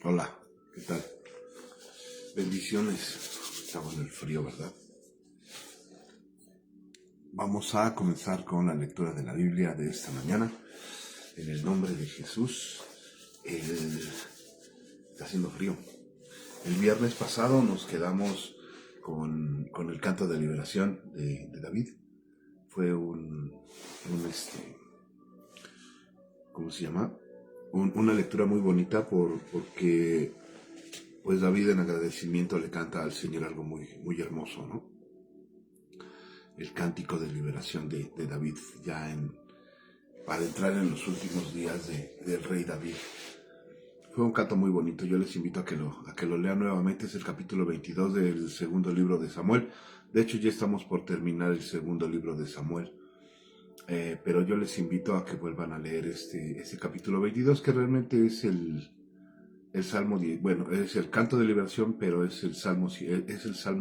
Hola, ¿qué tal? Bendiciones. Estamos en el frío, ¿verdad? Vamos a comenzar con la lectura de la Biblia de esta mañana. En el nombre de Jesús. Está haciendo frío. El viernes pasado nos quedamos con el canto de liberación de David. Fue ¿cómo se llama? Una lectura muy bonita porque pues David en agradecimiento le canta al Señor algo muy, muy hermoso, ¿no? El cántico de liberación de David para entrar en los últimos días del rey David. Fue un canto muy bonito, yo les invito a que lo lean nuevamente. Es el capítulo 22 del segundo libro de Samuel. De hecho ya estamos por terminar el segundo libro de Samuel, pero yo les invito a que vuelvan a leer este capítulo 22, que realmente es el salmo, bueno, es el canto de liberación, pero es el salmo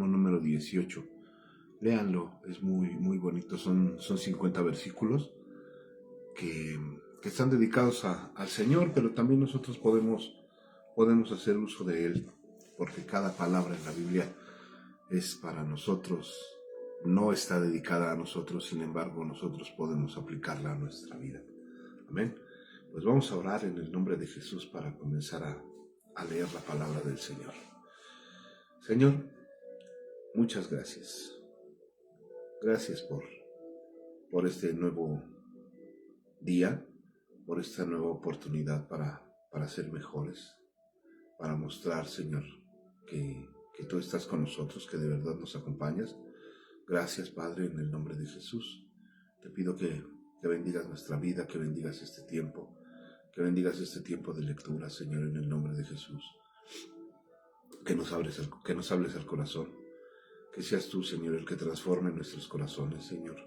número 18. Léanlo, es muy, muy bonito. Son 50 versículos que están dedicados al Señor, pero también nosotros podemos hacer uso de él, porque cada palabra en la Biblia es para nosotros, no está dedicada a nosotros, sin embargo nosotros podemos aplicarla a nuestra vida. Amén. Pues vamos a orar en el nombre de Jesús para comenzar a leer la palabra del Señor. Señor, muchas gracias. Gracias por este nuevo día, por esta nueva oportunidad para ser mejores, para mostrar, Señor, que tú estás con nosotros, que de verdad nos acompañas. Gracias, Padre, en el nombre de Jesús. Te pido que bendigas nuestra vida, que bendigas este tiempo de lectura, Señor, en el nombre de Jesús. Que nos hables al corazón, que seas tú, Señor, el que transforme nuestros corazones, Señor.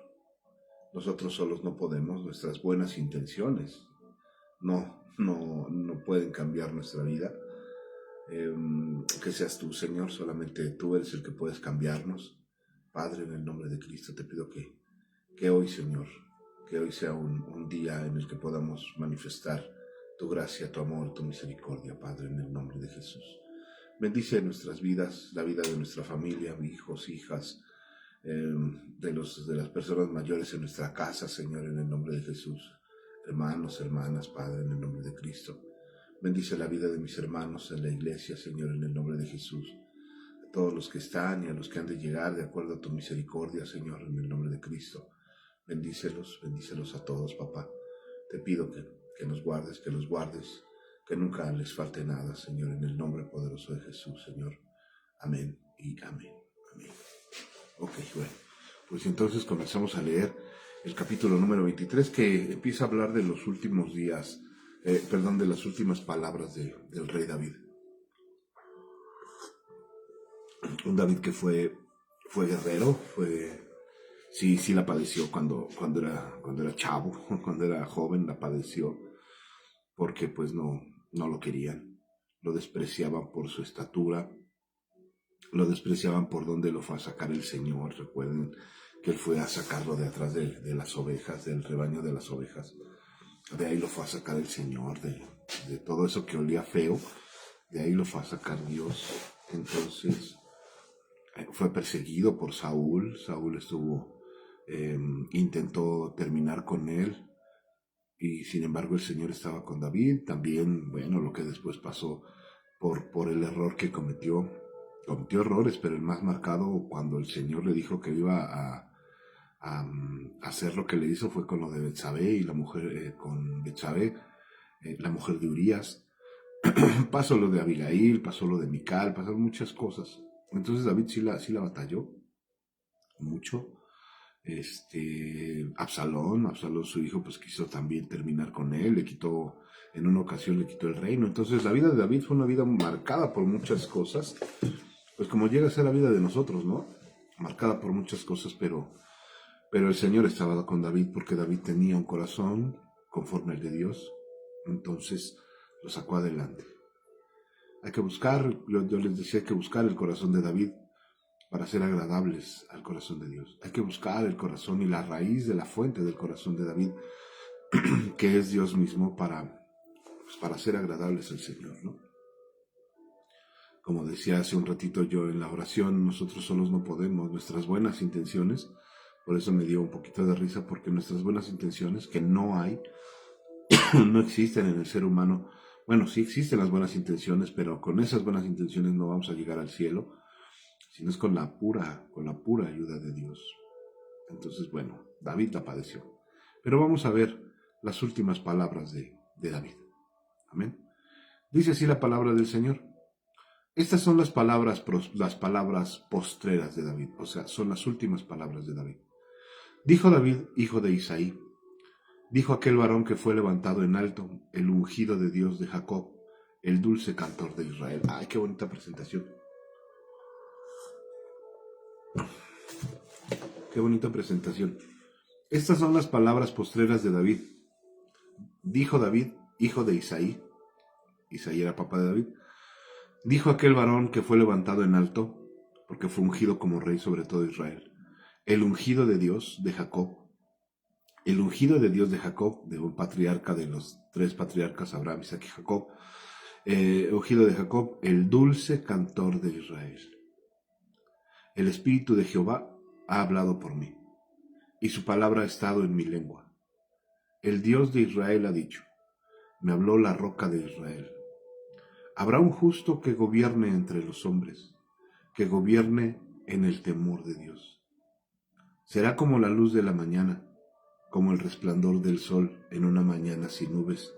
Nosotros solos no podemos, nuestras buenas intenciones no pueden cambiar nuestra vida. Que seas tú, Señor, solamente tú eres el que puedes cambiarnos. Padre, en el nombre de Cristo te pido que hoy, Señor, que hoy sea un día en el que podamos manifestar tu gracia, tu amor, tu misericordia, Padre, en el nombre de Jesús. Bendice nuestras vidas, la vida de nuestra familia, hijos, hijas, de las personas mayores en nuestra casa, Señor, en el nombre de Jesús. Hermanos, hermanas, Padre, en el nombre de Cristo. Bendice la vida de mis hermanos en la iglesia, Señor, en el nombre de Jesús. A todos los que están y a los que han de llegar, de acuerdo a tu misericordia, Señor, en el nombre de Cristo. Bendícelos a todos, papá. Te pido que los guardes, que nunca les falte nada, Señor, en el nombre poderoso de Jesús, Señor. Amén y amén. Amén. Ok, bueno, pues entonces comenzamos a leer el capítulo número 23, que empieza a hablar de los últimos días, de las últimas palabras del rey David. Un David que fue guerrero, sí la padeció cuando era chavo, cuando era joven la padeció, porque pues no lo querían, lo despreciaban por su estatura, lo despreciaban por donde lo fue a sacar el Señor. Recuerden que él fue a sacarlo de atrás de las ovejas, del rebaño de las ovejas. De ahí lo fue a sacar el Señor, de todo eso que olía feo, de ahí lo fue a sacar Dios. Entonces fue perseguido por Saúl. Saúl intentó terminar con él, y sin embargo el Señor estaba con David. También, bueno, lo que después pasó por el error que cometió errores, pero el más marcado, cuando el Señor le dijo que iba a hacer lo que le hizo, fue con lo de Betsabé y la mujer, con Betsabé, la mujer de Urías. Pasó lo de Abigail, pasó lo de Mical, pasaron muchas cosas. Entonces David sí la batalló mucho. Absalón, su hijo, pues quiso también terminar con él, en una ocasión le quitó el reino. Entonces la vida de David fue una vida marcada por muchas cosas, pues como llega a ser la vida de nosotros, ¿no? Marcada por muchas cosas, pero el Señor estaba con David, porque David tenía un corazón conforme al de Dios. Entonces lo sacó adelante. Hay que buscar, yo les decía, hay que buscar el corazón de David para ser agradables al corazón de Dios. Hay que buscar el corazón y la raíz de la fuente del corazón de David, que es Dios mismo, para ser agradables al Señor, ¿no? Como decía hace un ratito yo en la oración, nosotros solos no podemos, nuestras buenas intenciones, por eso me dio un poquito de risa, porque nuestras buenas intenciones, que no hay, no existen en el ser humano. Bueno, sí existen las buenas intenciones, pero con esas buenas intenciones no vamos a llegar al cielo, sino es con la pura ayuda de Dios. Entonces, bueno, David la padeció. Pero vamos a ver las últimas palabras de David. Amén. Dice así la palabra del Señor. Estas son las palabras postreras de David, o sea, son las últimas palabras de David. Dijo David, hijo de Isaí, dijo aquel varón que fue levantado en alto, el ungido de Dios de Jacob, el dulce cantor de Israel. ¡Ay, qué bonita presentación! ¡Qué bonita presentación! Estas son las palabras postreras de David. Dijo David, hijo de Isaí, Isaí era papá de David, dijo aquel varón que fue levantado en alto, porque fue ungido como rey sobre todo Israel, el ungido de Dios de Jacob, el ungido de Dios de Jacob, de un patriarca de los tres patriarcas, Abraham, Isaac y Jacob, ungido de Jacob, el dulce cantor de Israel. El Espíritu de Jehová ha hablado por mí, y su palabra ha estado en mi lengua. El Dios de Israel ha dicho, me habló la roca de Israel. Habrá un justo que gobierne entre los hombres, que gobierne en el temor de Dios. Será como la luz de la mañana, como el resplandor del sol en una mañana sin nubes,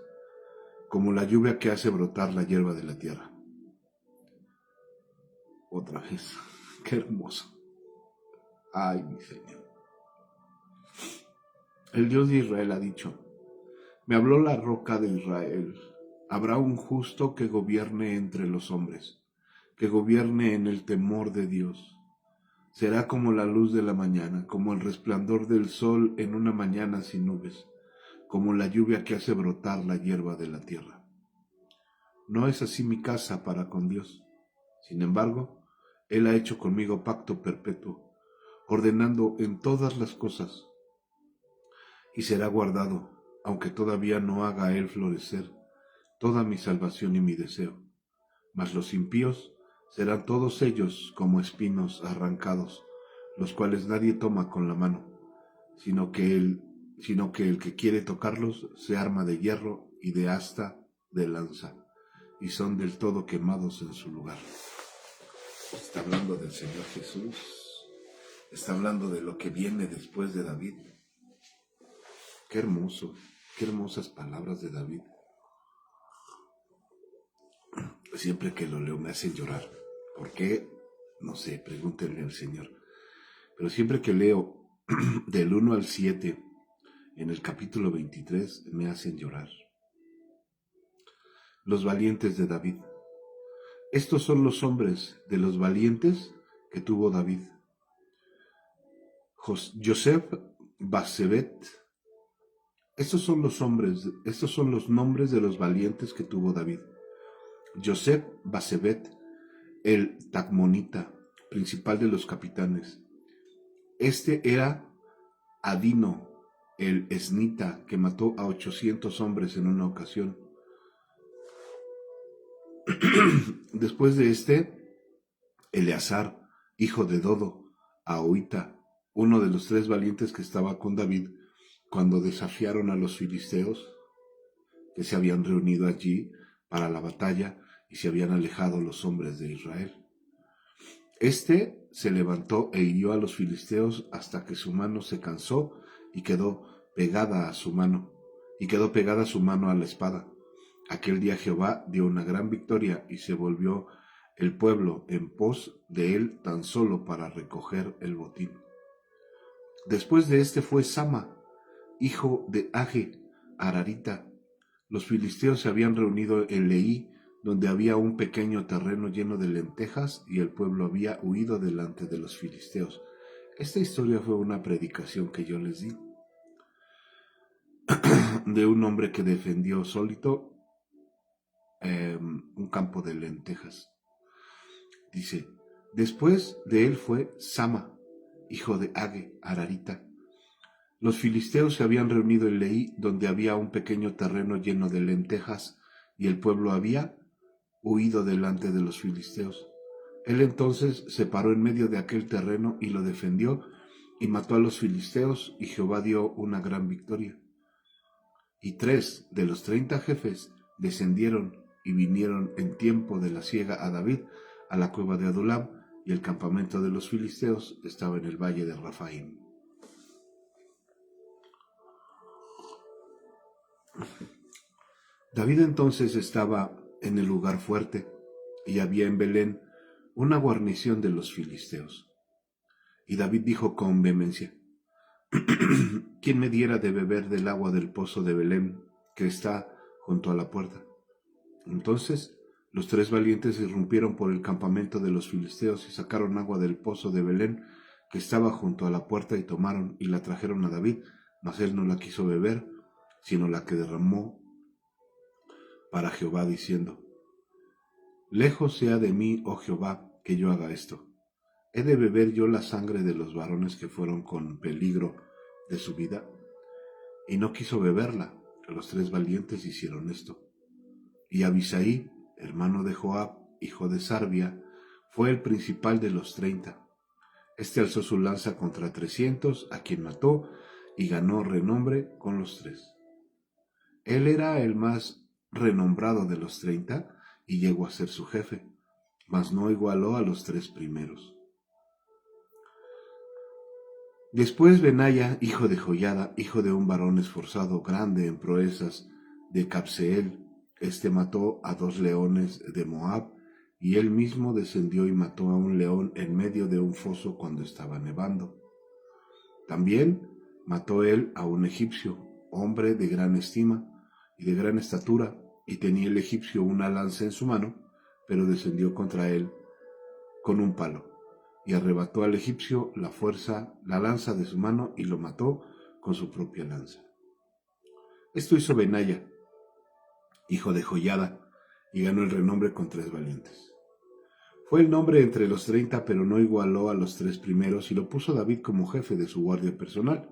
como la lluvia que hace brotar la hierba de la tierra. Otra vez, qué hermoso. Ay, mi Señor. El Dios de Israel ha dicho, me habló la roca de Israel. Habrá un justo que gobierne entre los hombres, que gobierne en el temor de Dios. Será como la luz de la mañana, como el resplandor del sol en una mañana sin nubes, como la lluvia que hace brotar la hierba de la tierra. No es así mi casa para con Dios. Sin embargo, Él ha hecho conmigo pacto perpetuo, ordenando en todas las cosas, y será guardado, aunque todavía no haga Él florecer toda mi salvación y mi deseo. Mas los impíos serán todos ellos como espinos arrancados, los cuales nadie toma con la mano, sino que el que quiere tocarlos se arma de hierro y de asta de lanza, y son del todo quemados en su lugar. Está hablando del Señor Jesús, está hablando de lo que viene después de David. Qué hermoso, qué hermosas palabras de David. Siempre que lo leo me hacen llorar. ¿Por qué? No sé, pregúntenle al Señor. Pero siempre que leo del 1 al 7, en el capítulo 23, me hacen llorar. Los valientes de David. Estos son los hombres de los valientes que tuvo David. Joseph Basebet. Estos son los nombres de los valientes que tuvo David. Joseph Basebet, el Tacmonita, principal de los capitanes. Este era Adino, el esnita, que mató a 800 hombres en una ocasión. Después de este, Eleazar, hijo de Dodo, Ahoita, uno de los tres valientes que estaba con David cuando desafiaron a los filisteos, que se habían reunido allí para la batalla y se habían alejado los hombres de Israel. Este se levantó e hirió a los filisteos hasta que su mano se cansó y quedó pegada a su mano a la espada. Aquel día Jehová dio una gran victoria y se volvió el pueblo en pos de él tan solo para recoger el botín. Después de este fue Sama, hijo de Age, Ararita. Los filisteos se habían reunido en Leí, donde había un pequeño terreno lleno de lentejas, y el pueblo había huido delante de los filisteos. Esta historia fue una predicación que yo les di, de un hombre que defendió solito un campo de lentejas. Dice, después de él fue Sama, hijo de Age, Ararita. Los filisteos se habían reunido en Leí, donde había un pequeño terreno lleno de lentejas, y el pueblo había huido delante de los filisteos. Él entonces se paró en medio de aquel terreno y lo defendió, y mató a los filisteos, y Jehová dio una gran victoria. Y 3 de los 30 jefes descendieron y vinieron en tiempo de la siega a David a la cueva de Adulam, y el campamento de los filisteos estaba en el valle de Rafaim. David entonces estaba en el lugar fuerte, y había en Belén una guarnición de los filisteos. Y David dijo con vehemencia: ¿Quién me diera de beber del agua del pozo de Belén, que está junto a la puerta? Entonces los 3 valientes irrumpieron por el campamento de los filisteos y sacaron agua del pozo de Belén, que estaba junto a la puerta, y tomaron y la trajeron a David, mas él no la quiso beber, sino la que derramó para Jehová, diciendo: Lejos sea de mí, oh Jehová, que yo haga esto. ¿He de beber yo la sangre de los varones que fueron con peligro de su vida? Y no quiso beberla. Los 3 valientes hicieron esto. Y Abisaí, hermano de Joab, hijo de Sarvia, fue el principal de los 30. Este alzó su lanza contra 300, a quien mató, y ganó renombre con los 3. Él era el más renombrado de los 30, y llegó a ser su jefe, mas no igualó a los 3 primeros. Después Benaya, hijo de Joiada, hijo de un varón esforzado, grande en proezas, de Cabseel, mató a 2 leones de Moab, y él mismo descendió y mató a un león en medio de un foso cuando estaba nevando. También mató él a un egipcio, hombre de gran estima y de gran estatura, y tenía el egipcio una lanza en su mano, pero descendió contra él con un palo, y arrebató al egipcio la lanza de su mano, y lo mató con su propia lanza. Esto hizo Benaya, hijo de Joiada, y ganó el renombre con 3 valientes. Fue el nombre entre los 30, pero no igualó a los 3 primeros, y lo puso David como jefe de su guardia personal.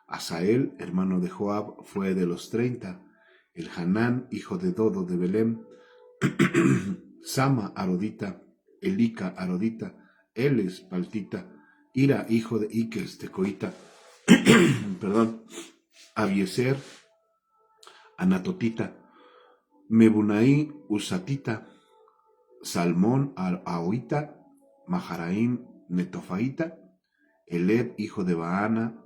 Asael, hermano de Joab, fue de los 30, el Hanán, hijo de Dodo de Belén, Sama arodita, Elica arodita, Eles paltita, Ira, hijo de Iques tecoita, Abieser anatotita, Mebunaí usatita, Salmón ahoita, Maharaim netofaita, Eleb, hijo de Baana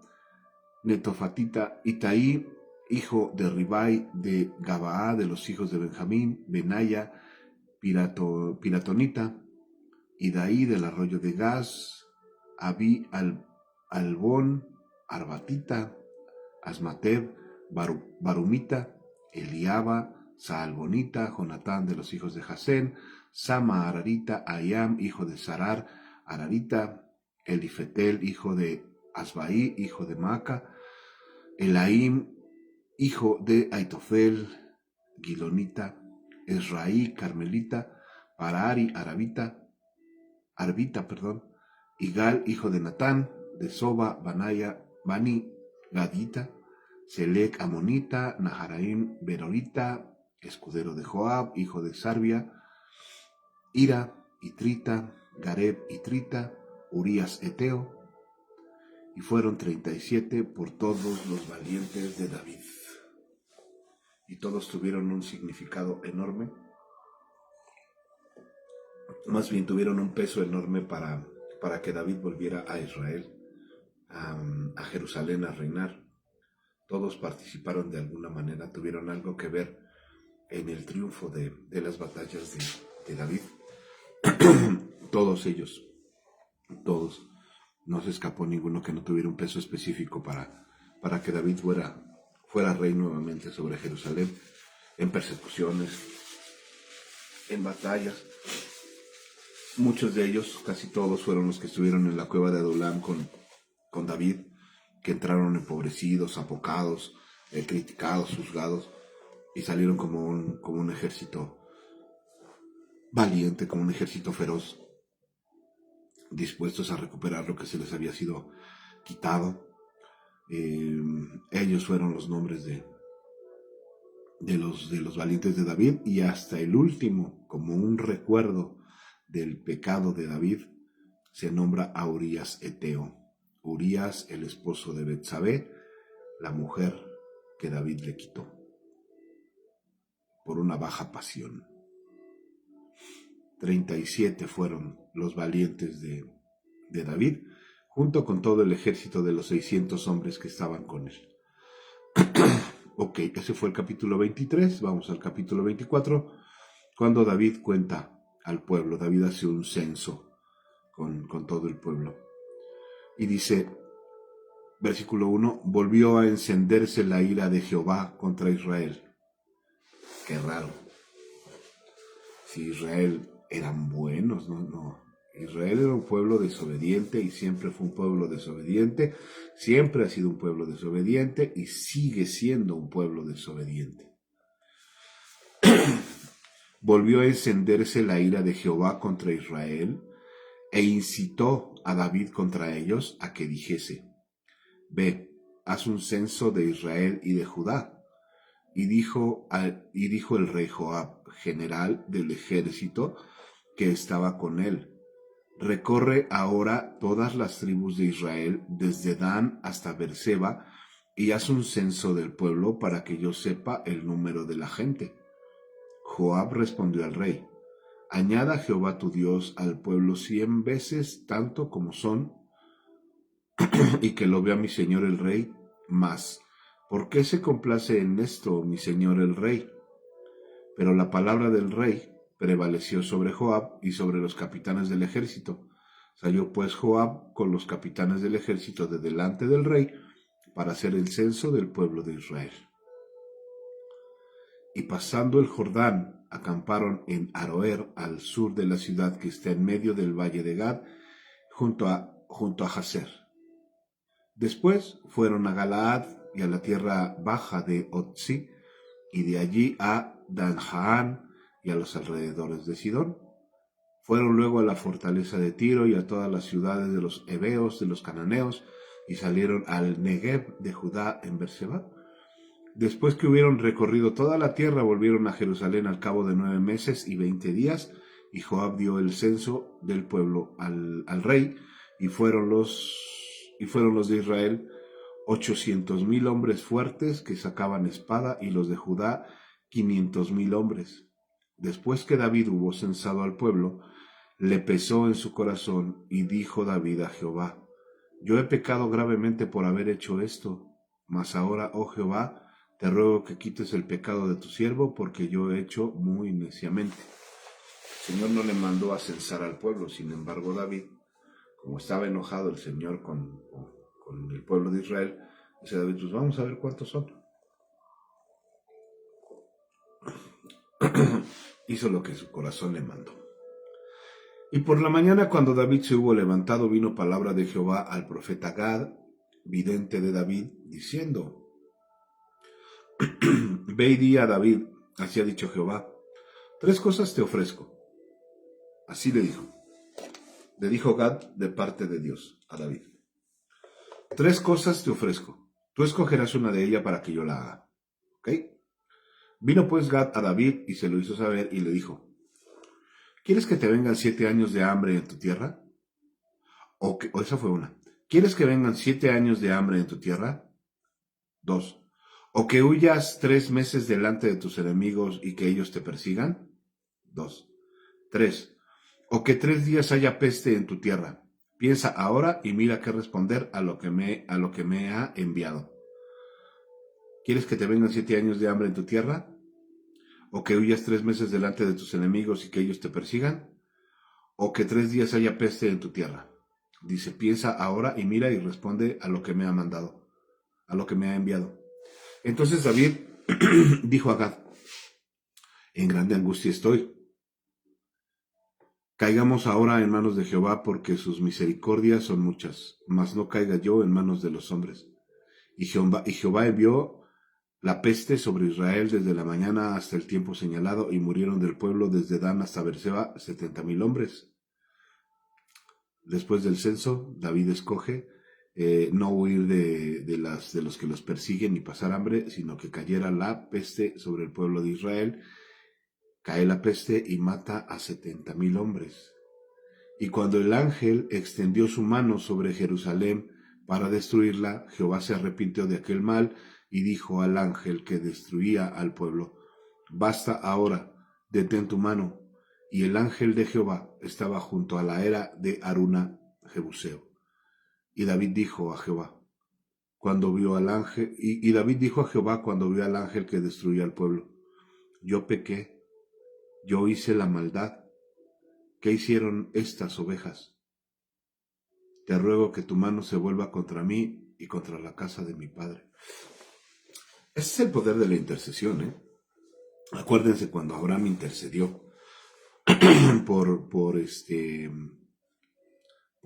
netofatita, Itaí, hijo de Ribai de Gabaá, de los hijos de Benjamín, Benaya piratonita, Idaí del arroyo de Gaz, Abi Albón, Arbatita, Asmateb, Barumita, Eliaba, Saalbonita, Jonatán de los hijos de Jasén, Sama Ararita, Ayam, hijo de Sarar, Ararita, Elifetel, hijo de Asbaí, hijo de Maaca, Elaim, hijo de Aitofel, Gilonita, Esraí, Carmelita, Parari, Arbita, Igal, hijo de Natán, de Soba, Bani, Gadita, Selec, Amonita, Naharaim, Berorita, escudero de Joab, hijo de Sarvia, Ira, Itrita, Gareb, Itrita, Urías, Eteo, y fueron 37 por todos los valientes de David. Y todos tuvieron un significado enorme. Más bien tuvieron un peso enorme para que David volviera a Israel, a Jerusalén a reinar. Todos participaron de alguna manera, tuvieron algo que ver en el triunfo de las batallas de David. Todos ellos, todos. No se escapó ninguno que no tuviera un peso específico para que David fuera rey nuevamente sobre Jerusalén, en persecuciones, en batallas. Muchos de ellos, casi todos, fueron los que estuvieron en la cueva de Adulam con David, que entraron empobrecidos, apocados, criticados, juzgados, y salieron como un ejército valiente, como un ejército feroz, dispuestos a recuperar lo que se les había sido quitado. Ellos fueron los nombres de los valientes de David, y hasta el último, como un recuerdo del pecado de David, se nombra a Urías Eteo. Urías, el esposo de Betsabé, la mujer que David le quitó por una baja pasión. 37 fueron los valientes de David, junto con todo el ejército de los 600 hombres que estaban con él. Ok, ese fue el capítulo 23. Vamos al capítulo 24, cuando David cuenta al pueblo. David hace un censo con todo el pueblo. Y dice, versículo 1, volvió a encenderse la ira de Jehová contra Israel. Qué raro. Si Israel eran buenos, no. Israel era un pueblo desobediente y siempre fue un pueblo desobediente, siempre ha sido un pueblo desobediente y sigue siendo un pueblo desobediente. Volvió a encenderse la ira de Jehová contra Israel e incitó a David contra ellos a que dijese, ve, haz un censo de Israel y de Judá. Y dijo el rey Joab, general del ejército que estaba con él, recorre ahora todas las tribus de Israel, desde Dan hasta Berseba, y haz un censo del pueblo para que yo sepa el número de la gente. Joab respondió al rey, añada Jehová tu Dios al pueblo 100 veces tanto como son, y que lo vea mi señor el rey, más. ¿Por qué se complace en esto mi señor el rey? Pero la palabra del rey prevaleció sobre Joab y sobre los capitanes del ejército. Salió pues Joab con los capitanes del ejército de delante del rey para hacer el censo del pueblo de Israel. Y pasando el Jordán, acamparon en Aroer, al sur de la ciudad que está en medio del valle de Gad, junto a Jazer. Después fueron a Galaad y a la tierra baja de Otzi, y de allí a Danjaán y a los alrededores de Sidón. Fueron luego a la fortaleza de Tiro y a todas las ciudades de los heveos, de los cananeos, y salieron al Negev de Judá en Berseba. Después que hubieron recorrido toda la tierra, volvieron a Jerusalén al cabo de 9 meses y 20 días, y Joab dio el censo del pueblo al rey, y fueron los de Israel 800,000 hombres fuertes que sacaban espada, y los de Judá 500,000 hombres. Después que David hubo censado al pueblo, le pesó en su corazón, y dijo David a Jehová, yo he pecado gravemente por haber hecho esto, mas ahora, oh Jehová, te ruego que quites el pecado de tu siervo, porque yo he hecho muy neciamente. El Señor no le mandó a censar al pueblo, sin embargo David, como estaba enojado el Señor con el pueblo de Israel, dice David, pues vamos a ver cuántos son. Hizo lo que su corazón le mandó. Y por la mañana, cuando David se hubo levantado, vino palabra de Jehová al profeta Gad, vidente de David, diciendo, ve y di a David, así ha dicho Jehová, 3 cosas te ofrezco. Así le dijo. Le dijo Gad de parte de Dios a David. 3 cosas te ofrezco. Tú escogerás una de ellas para que yo la haga. ¿Ok? Vino pues Gad a David y se lo hizo saber y le dijo, ¿quieres que te vengan 7 años de hambre en tu tierra? O esa fue una. ¿Quieres que vengan 7 años de hambre en tu tierra? 2. ¿O que huyas 3 meses delante de tus enemigos y que ellos te persigan? 2. 3. ¿O que 3 días haya peste en tu tierra? Piensa ahora y mira qué responder a lo que me ha enviado. ¿Quieres que te vengan 7 años de hambre en tu tierra? ¿O que huyas 3 meses delante de tus enemigos y que ellos te persigan? ¿O que 3 días haya peste en tu tierra? Dice, piensa ahora y mira y responde a lo que me ha mandado, a lo que me ha enviado. Entonces David dijo a Gad, en grande angustia estoy. Caigamos ahora en manos de Jehová, porque sus misericordias son muchas, mas no caiga yo en manos de los hombres. Y Jehová envió la peste sobre Israel desde la mañana hasta el tiempo señalado, y murieron del pueblo desde Dan hasta Berseba 70,000 hombres. Después del censo, David escoge no huir de los que los persiguen ni pasar hambre, sino que cayera la peste sobre el pueblo de Israel. Cae la peste y mata a 70,000 hombres. Y cuando el ángel extendió su mano sobre Jerusalén para destruirla, Jehová se arrepintió de aquel mal y dijo al ángel que destruía al pueblo: basta ahora, detén tu mano. Y el ángel de Jehová estaba junto a la era de Aruna Jebuseo. Y David dijo a Jehová, cuando vio al ángel, y David dijo a Jehová cuando vio al ángel que destruía al pueblo: yo pequé, yo hice la maldad. ¿Qué hicieron estas ovejas? Te ruego que tu mano se vuelva contra mí y contra la casa de mi padre. Ese es el poder de la intercesión, ¿eh? Acuérdense cuando Abraham intercedió por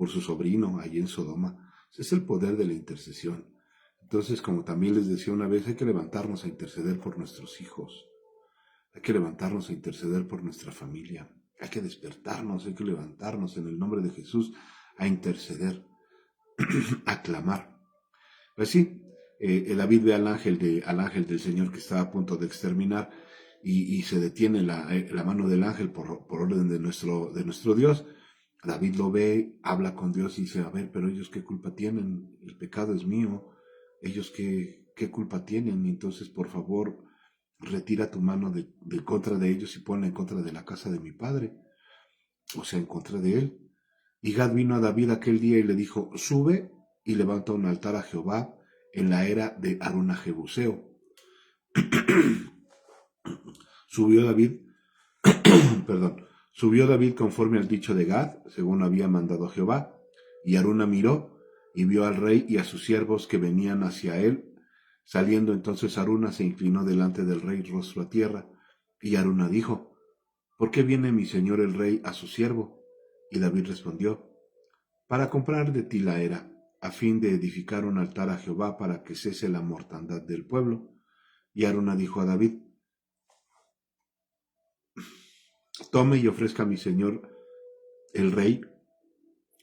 su sobrino allí en Sodoma. Ese es el poder de la intercesión. Entonces, como también les decía una vez, hay que levantarnos a interceder por nuestros hijos. Hay que levantarnos a interceder por nuestra familia. Hay que despertarnos, hay que levantarnos en el nombre de Jesús a interceder, a clamar. Pues sí, David ve al ángel del Señor que estaba a punto de exterminar y se detiene la mano del ángel por orden de nuestro Dios. David lo ve, habla con Dios y dice: a ver, pero ellos qué culpa tienen, el pecado es mío, ellos qué culpa tienen. Entonces, por favor, retira tu mano de contra de ellos y ponla en contra de la casa de mi padre, o sea, en contra de él. Y Gad vino a David aquel día y le dijo: sube y levanta un altar a Jehová en la era de Aruna Jebuseo. Subió David conforme al dicho de Gad, según había mandado Jehová. Y Aruna miró y vio al rey y a sus siervos que venían hacia él. Saliendo entonces Aruna se inclinó delante del rey rostro a tierra. Y Aruna dijo: ¿por qué viene mi señor el rey a su siervo? Y David respondió: para comprar de ti la era, a fin de edificar un altar a Jehová para que cese la mortandad del pueblo. Y Aruna dijo a David: tome y ofrezca a mi señor el rey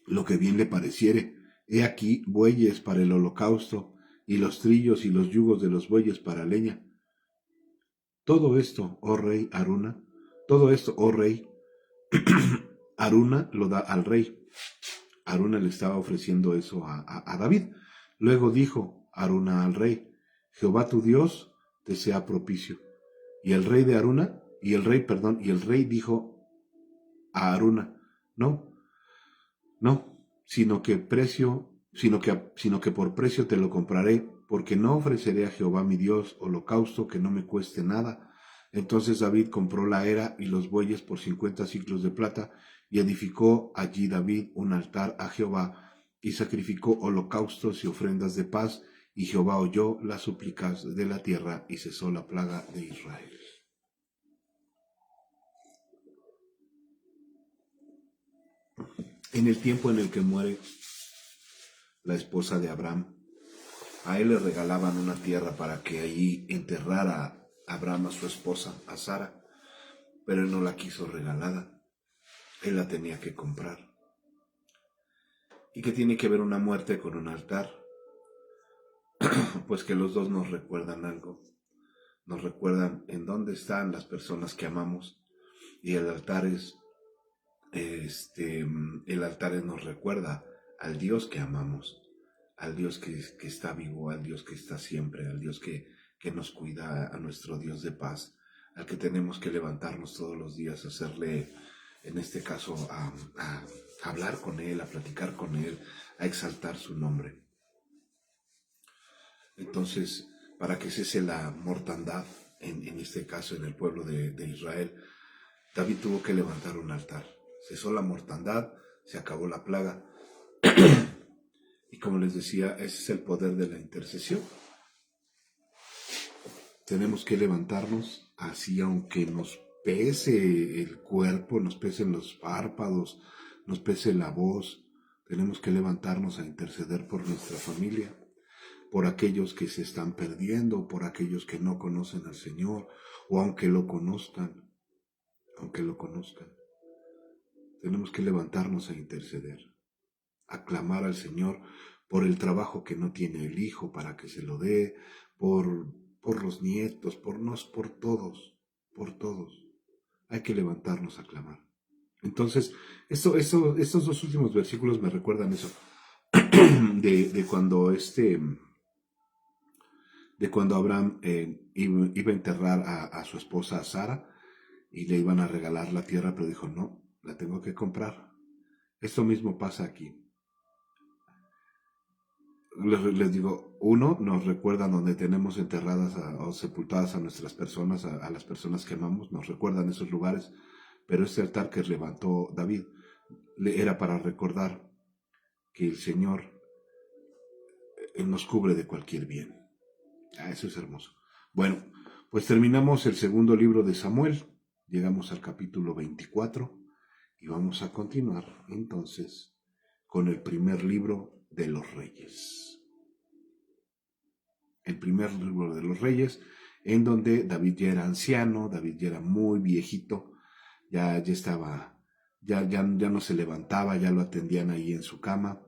lo que bien le pareciere. He aquí bueyes para el holocausto, y los trillos y los yugos de los bueyes para leña. Todo esto, oh rey Aruna, Aruna lo da al rey. Aruna le estaba ofreciendo eso a David. Luego dijo Aruna al rey: Jehová tu Dios te sea propicio. Y el rey dijo a Aruna: no, sino que por precio te lo compraré, porque no ofreceré a Jehová mi Dios holocausto que no me cueste nada. Entonces David compró la era y los bueyes por 50 siclos de plata, y edificó allí David un altar a Jehová, y sacrificó holocaustos y ofrendas de paz, y Jehová oyó las súplicas de la tierra, y cesó la plaga de Israel. En el tiempo en el que muere la esposa de Abraham, a él le regalaban una tierra para que allí enterrara a Abraham a su esposa, a Sara, pero él no la quiso regalada, él la tenía que comprar. ¿Y qué tiene que ver una muerte con un altar? Pues que los dos nos recuerdan algo, nos recuerdan en dónde están las personas que amamos, y el altar nos recuerda al Dios que amamos, al Dios que está vivo, al Dios que está siempre, al Dios que nos cuida, a nuestro Dios de paz, al que tenemos que levantarnos todos los días, hacerle, en este caso, a hablar con Él, a platicar con Él, a exaltar su nombre. Entonces, para que cese la mortandad, en este caso en el pueblo de Israel, David tuvo que levantar un altar. Cesó la mortandad, se acabó la plaga. Y como les decía, ese es el poder de la intercesión. Tenemos que levantarnos así, aunque nos pese el cuerpo, nos pesen los párpados, nos pese la voz. Tenemos que levantarnos a interceder por nuestra familia, por aquellos que se están perdiendo, por aquellos que no conocen al Señor, o aunque lo conozcan. Tenemos que levantarnos a interceder, a clamar al Señor por el trabajo que no tiene el hijo para que se lo dé, por los nietos, por todos, por todos. Hay que levantarnos a clamar. Entonces, estos dos últimos versículos me recuerdan eso, de cuando de cuando Abraham iba a enterrar a su esposa a Sara y le iban a regalar la tierra, pero dijo, no, la tengo que comprar. Esto mismo pasa aquí. Les digo, uno, nos recuerdan donde tenemos enterradas o sepultadas a nuestras personas, a las personas que amamos, nos recuerdan esos lugares, pero este altar que levantó David era para recordar que el Señor nos cubre de cualquier bien. Eso es hermoso. Bueno, pues terminamos el segundo libro de Samuel, llegamos al capítulo 24 y vamos a continuar entonces con el primer libro de los Reyes. El primer libro de los Reyes, en donde David ya era anciano, David ya era muy viejito, ya estaba, ya no se levantaba, ya lo atendían ahí en su cama.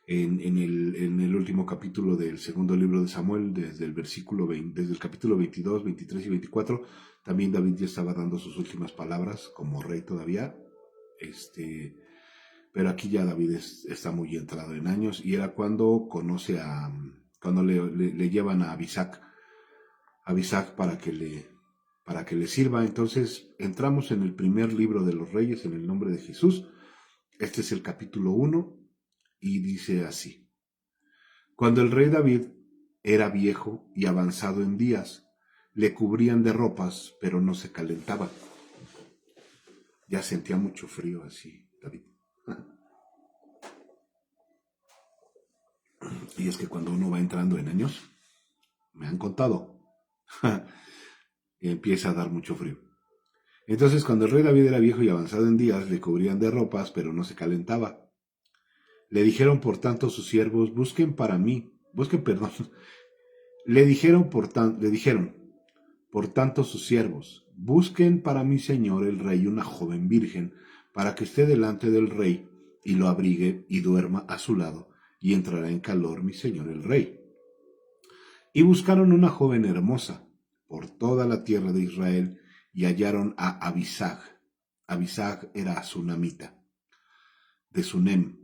En el último capítulo del segundo libro de Samuel, desde el capítulo 22, 23 y 24, también David ya estaba dando sus últimas palabras como rey todavía. Pero aquí ya David está muy entrado en años, y era cuando cuando le llevan a Abisac para que le sirva. Entonces entramos en el primer libro de los Reyes en el nombre de Jesús. Este es el capítulo 1 y dice así: Cuando el rey David era viejo y avanzado en días, le cubrían de ropas, pero no se calentaba. Ya sentía mucho frío así, David. Y es que cuando uno va entrando en años, me han contado, empieza a dar mucho frío. Entonces, cuando el rey David era viejo y avanzado en días, le cubrían de ropas, pero no se calentaba. Le dijeron, por tanto, sus siervos, le dijeron, por tanto, sus siervos, busquen para mi señor el rey una joven virgen, para que esté delante del rey, y lo abrigue y duerma a su lado, y entrará en calor mi señor el rey. Y buscaron una joven hermosa por toda la tierra de Israel, y hallaron a Abisag. Abisag era sunamita, de Sunem,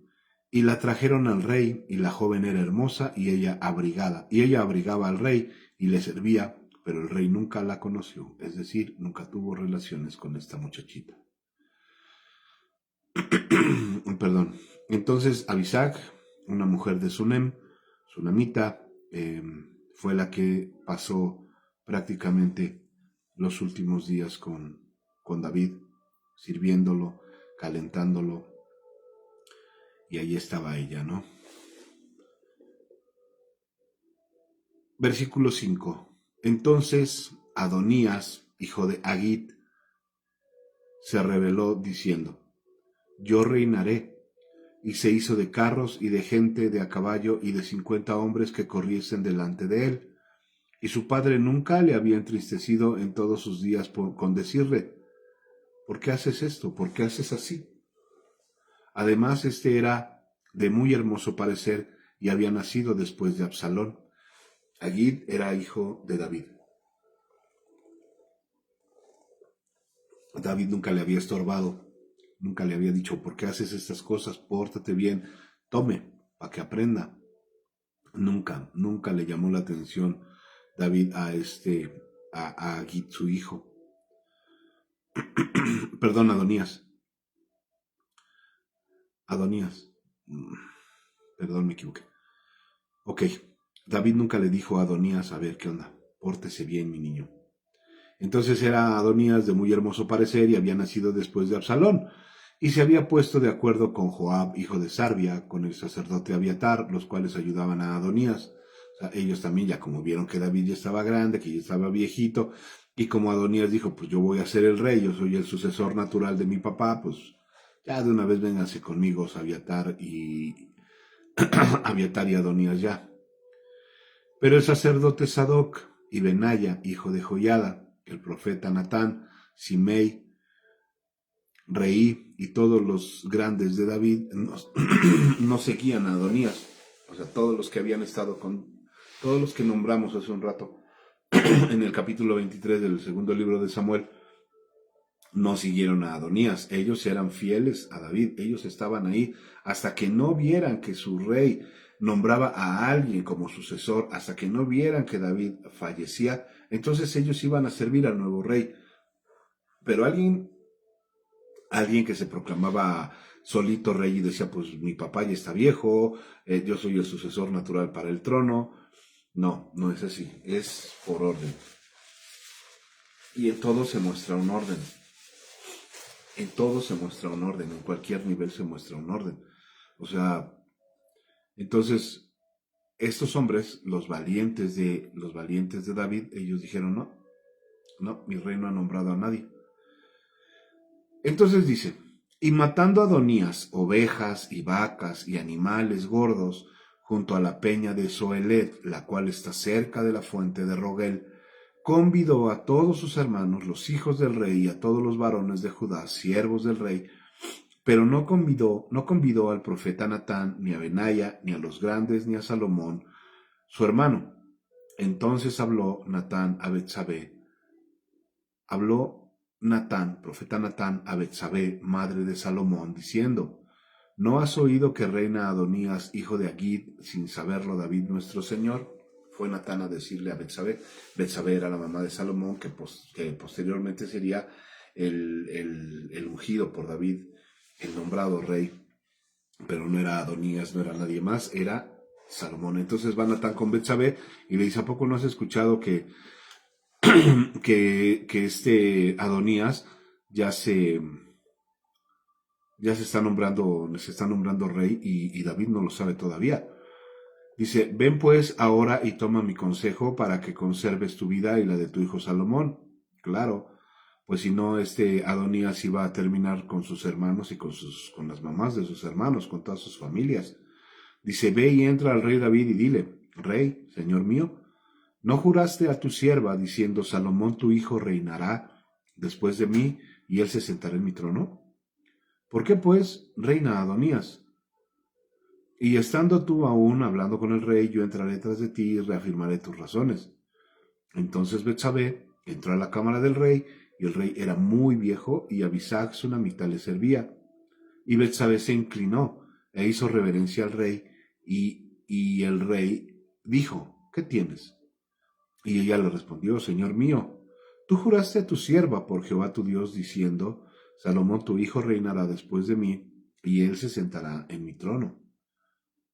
y la trajeron al rey, y la joven era hermosa, y ella abrigaba al rey, y le servía, pero el rey nunca la conoció, es decir, nunca tuvo relaciones con esta muchachita. Perdón. Entonces Abisag, una mujer de Sunem, sunamita, fue la que pasó prácticamente los últimos días con David, sirviéndolo, calentándolo, y ahí estaba ella, ¿no? Versículo 5. Entonces Adonías, hijo de Agit, se rebeló diciendo, yo reinaré, y se hizo de carros y de gente de a caballo y de 50 hombres que corriesen delante de él. Y su padre nunca le había entristecido en todos sus días con decirle, ¿por qué haces esto? ¿Por qué haces así? Además, era de muy hermoso parecer y había nacido después de Absalón. Agit era hijo de David. David nunca le había estorbado, nunca le había dicho, ¿por qué haces estas cosas? Pórtate bien, tome, para que aprenda. Nunca le llamó la atención David a Agit, su hijo. Perdón, Adonías. Perdón, me equivoqué. Ok, David nunca le dijo a Adonías, a ver, ¿qué onda? Pórtese bien, mi niño. Entonces era Adonías de muy hermoso parecer y había nacido después de Absalón, y se había puesto de acuerdo con Joab, hijo de Sarbia, con el sacerdote Abiatar, los cuales ayudaban a Adonías. O sea, ellos también, ya como vieron que David ya estaba grande, que ya estaba viejito, y como Adonías dijo, pues yo voy a ser el rey, yo soy el sucesor natural de mi papá, pues ya de una vez vénganse conmigo, Abiatar y Adonías ya. Pero el sacerdote Sadoc y Benaya, hijo de Joiada, el profeta Natán, Simei, Rey y todos los grandes de David no seguían a Adonías. O sea, todos los que habían estado todos los que nombramos hace un rato en el capítulo 23 del segundo libro de Samuel, no siguieron a Adonías. Ellos eran fieles a David. Ellos estaban ahí hasta que no vieran que su rey nombraba a alguien como sucesor, hasta que no vieran que David fallecía. Entonces ellos iban a servir al nuevo rey. Pero alguien que se proclamaba solito rey y decía, pues mi papá ya está viejo, yo soy el sucesor natural para el trono. No, no es así, es por orden. Y en todo se muestra un orden. En todo se muestra un orden, en cualquier nivel se muestra un orden. O sea, entonces, estos hombres, los valientes de David, ellos dijeron, no, mi rey no ha nombrado a nadie. Entonces dice, y matando a Adonías ovejas y vacas y animales gordos junto a la peña de Zoelet, la cual está cerca de la fuente de Rogel, convidó a todos sus hermanos, los hijos del rey, y a todos los varones de Judá, siervos del rey, pero no convidó al profeta Natán, ni a Benaya, ni a los grandes, ni a Salomón, su hermano. Entonces habló Natán, profeta Natán, a Betsabé, madre de Salomón, diciendo, ¿no has oído que reina Adonías, hijo de Agit, sin saberlo David nuestro señor? Fue Natán a decirle a Betsabé. Betsabé era la mamá de Salomón, que posteriormente sería el ungido por David, el nombrado rey. Pero no era Adonías, no era nadie más, era Salomón. Entonces va Natán con Betsabé y le dice, ¿a poco no has escuchado que este Adonías ya se está nombrando rey y David no lo sabe todavía? Dice, ven pues ahora y toma mi consejo para que conserves tu vida y la de tu hijo Salomón. Claro, pues si no, este Adonías iba a terminar con sus hermanos y con las mamás de sus hermanos, con todas sus familias. Dice, ve y entra al rey David y dile, rey, señor mío, ¿no juraste a tu sierva diciendo, Salomón tu hijo reinará después de mí y él se sentará en mi trono? ¿Por qué pues reina Adonías? Y estando tú aún hablando con el rey, yo entraré tras de ti y reafirmaré tus razones. Entonces Betsabé entró a la cámara del rey, y el rey era muy viejo, y Abisag sunamita le servía. Y Betsabé se inclinó e hizo reverencia al rey, y el rey dijo, ¿qué tienes? Y ella le respondió, Señor mío, tú juraste a tu sierva por Jehová tu Dios, diciendo, Salomón tu hijo reinará después de mí, y él se sentará en mi trono.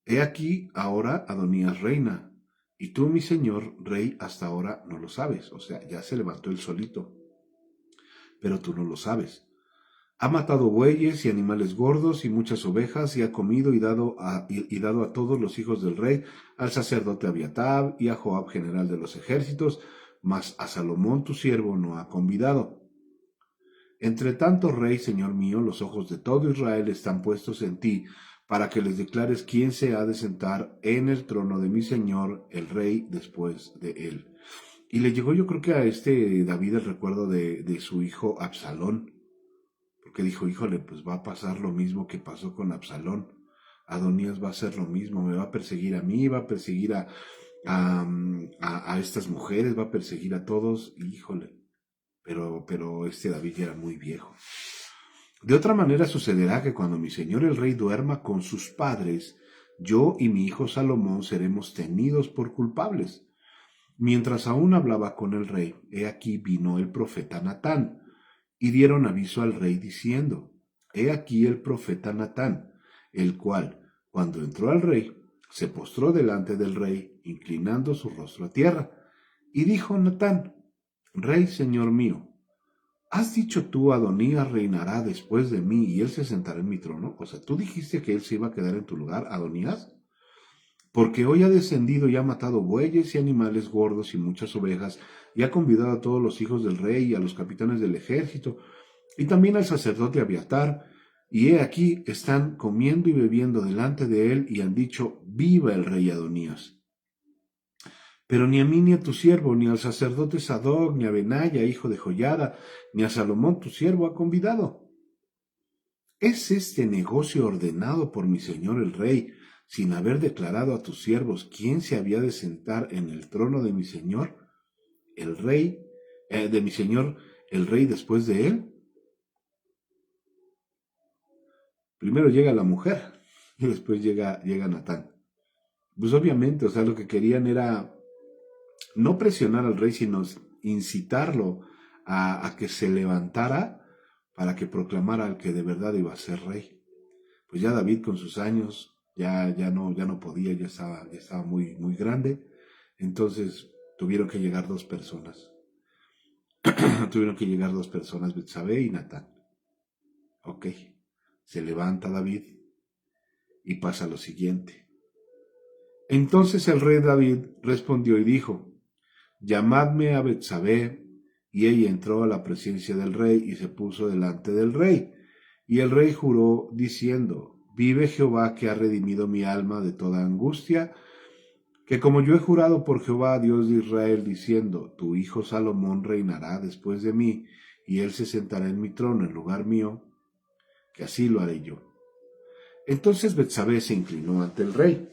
He aquí ahora Adonías reina, y tú, mi señor rey, hasta ahora no lo sabes. O sea, ya se levantó él solito, pero tú no lo sabes. Ha matado bueyes y animales gordos y muchas ovejas, y ha comido y dado a todos los hijos del rey, al sacerdote Abiatab y a Joab, general de los ejércitos, mas a Salomón tu siervo no ha convidado. Entre tanto, rey, señor mío, los ojos de todo Israel están puestos en ti, para que les declares quién se ha de sentar en el trono de mi señor, el rey, después de él. Y le llegó, yo creo que a este David el recuerdo de su hijo Absalón, porque dijo, híjole, pues va a pasar lo mismo que pasó con Absalón. Adonías va a hacer lo mismo, me va a perseguir a mí, va a perseguir a estas mujeres, va a perseguir a todos, híjole. Pero este David ya era muy viejo. De otra manera sucederá que cuando mi señor el rey duerma con sus padres, yo y mi hijo Salomón seremos tenidos por culpables. Mientras aún hablaba con el rey, he aquí vino el profeta Natán, y dieron aviso al rey diciendo, he aquí el profeta Natán, el cual, cuando entró al rey, se postró delante del rey, inclinando su rostro a tierra, y dijo Natán, Rey, señor mío, ¿has dicho tú, Adonías reinará después de mí y él se sentará en mi trono? O sea, ¿tú dijiste que él se iba a quedar en tu lugar, Adonías? Porque hoy ha descendido y ha matado bueyes y animales gordos y muchas ovejas, y ha convidado a todos los hijos del rey y a los capitanes del ejército, y también al sacerdote Abiatar, y he aquí están comiendo y bebiendo delante de él, y han dicho, viva el rey Adonías. Pero ni a mí ni a tu siervo, ni al sacerdote Sadoc, ni a Benaya, hijo de Joiada, ni a Salomón tu siervo ha convidado. ¿Es este negocio ordenado por mi señor el rey, sin haber declarado a tus siervos quién se había de sentar en el trono de mi señor el rey, de mi señor el rey después de él? Primero llega la mujer y después llega Natán. Pues obviamente, o sea, lo que querían era no presionar al rey, sino incitarlo a que se levantara para que proclamara al que de verdad iba a ser rey. Pues ya David con sus años ya no podía, ya estaba muy grande. Entonces tuvieron que llegar dos personas. Betsabé y Natán. Ok, se levanta David y pasa lo siguiente. Entonces el rey David respondió y dijo: llamadme a Betsabé. Y ella entró a la presencia del rey y se puso delante del rey. Y el rey juró diciendo: vive Jehová, que ha redimido mi alma de toda angustia, que como yo he jurado por Jehová, Dios de Israel, diciendo: tu hijo Salomón reinará después de mí, y él se sentará en mi trono en lugar mío, que así lo haré yo. Entonces Betsabé se inclinó ante el rey,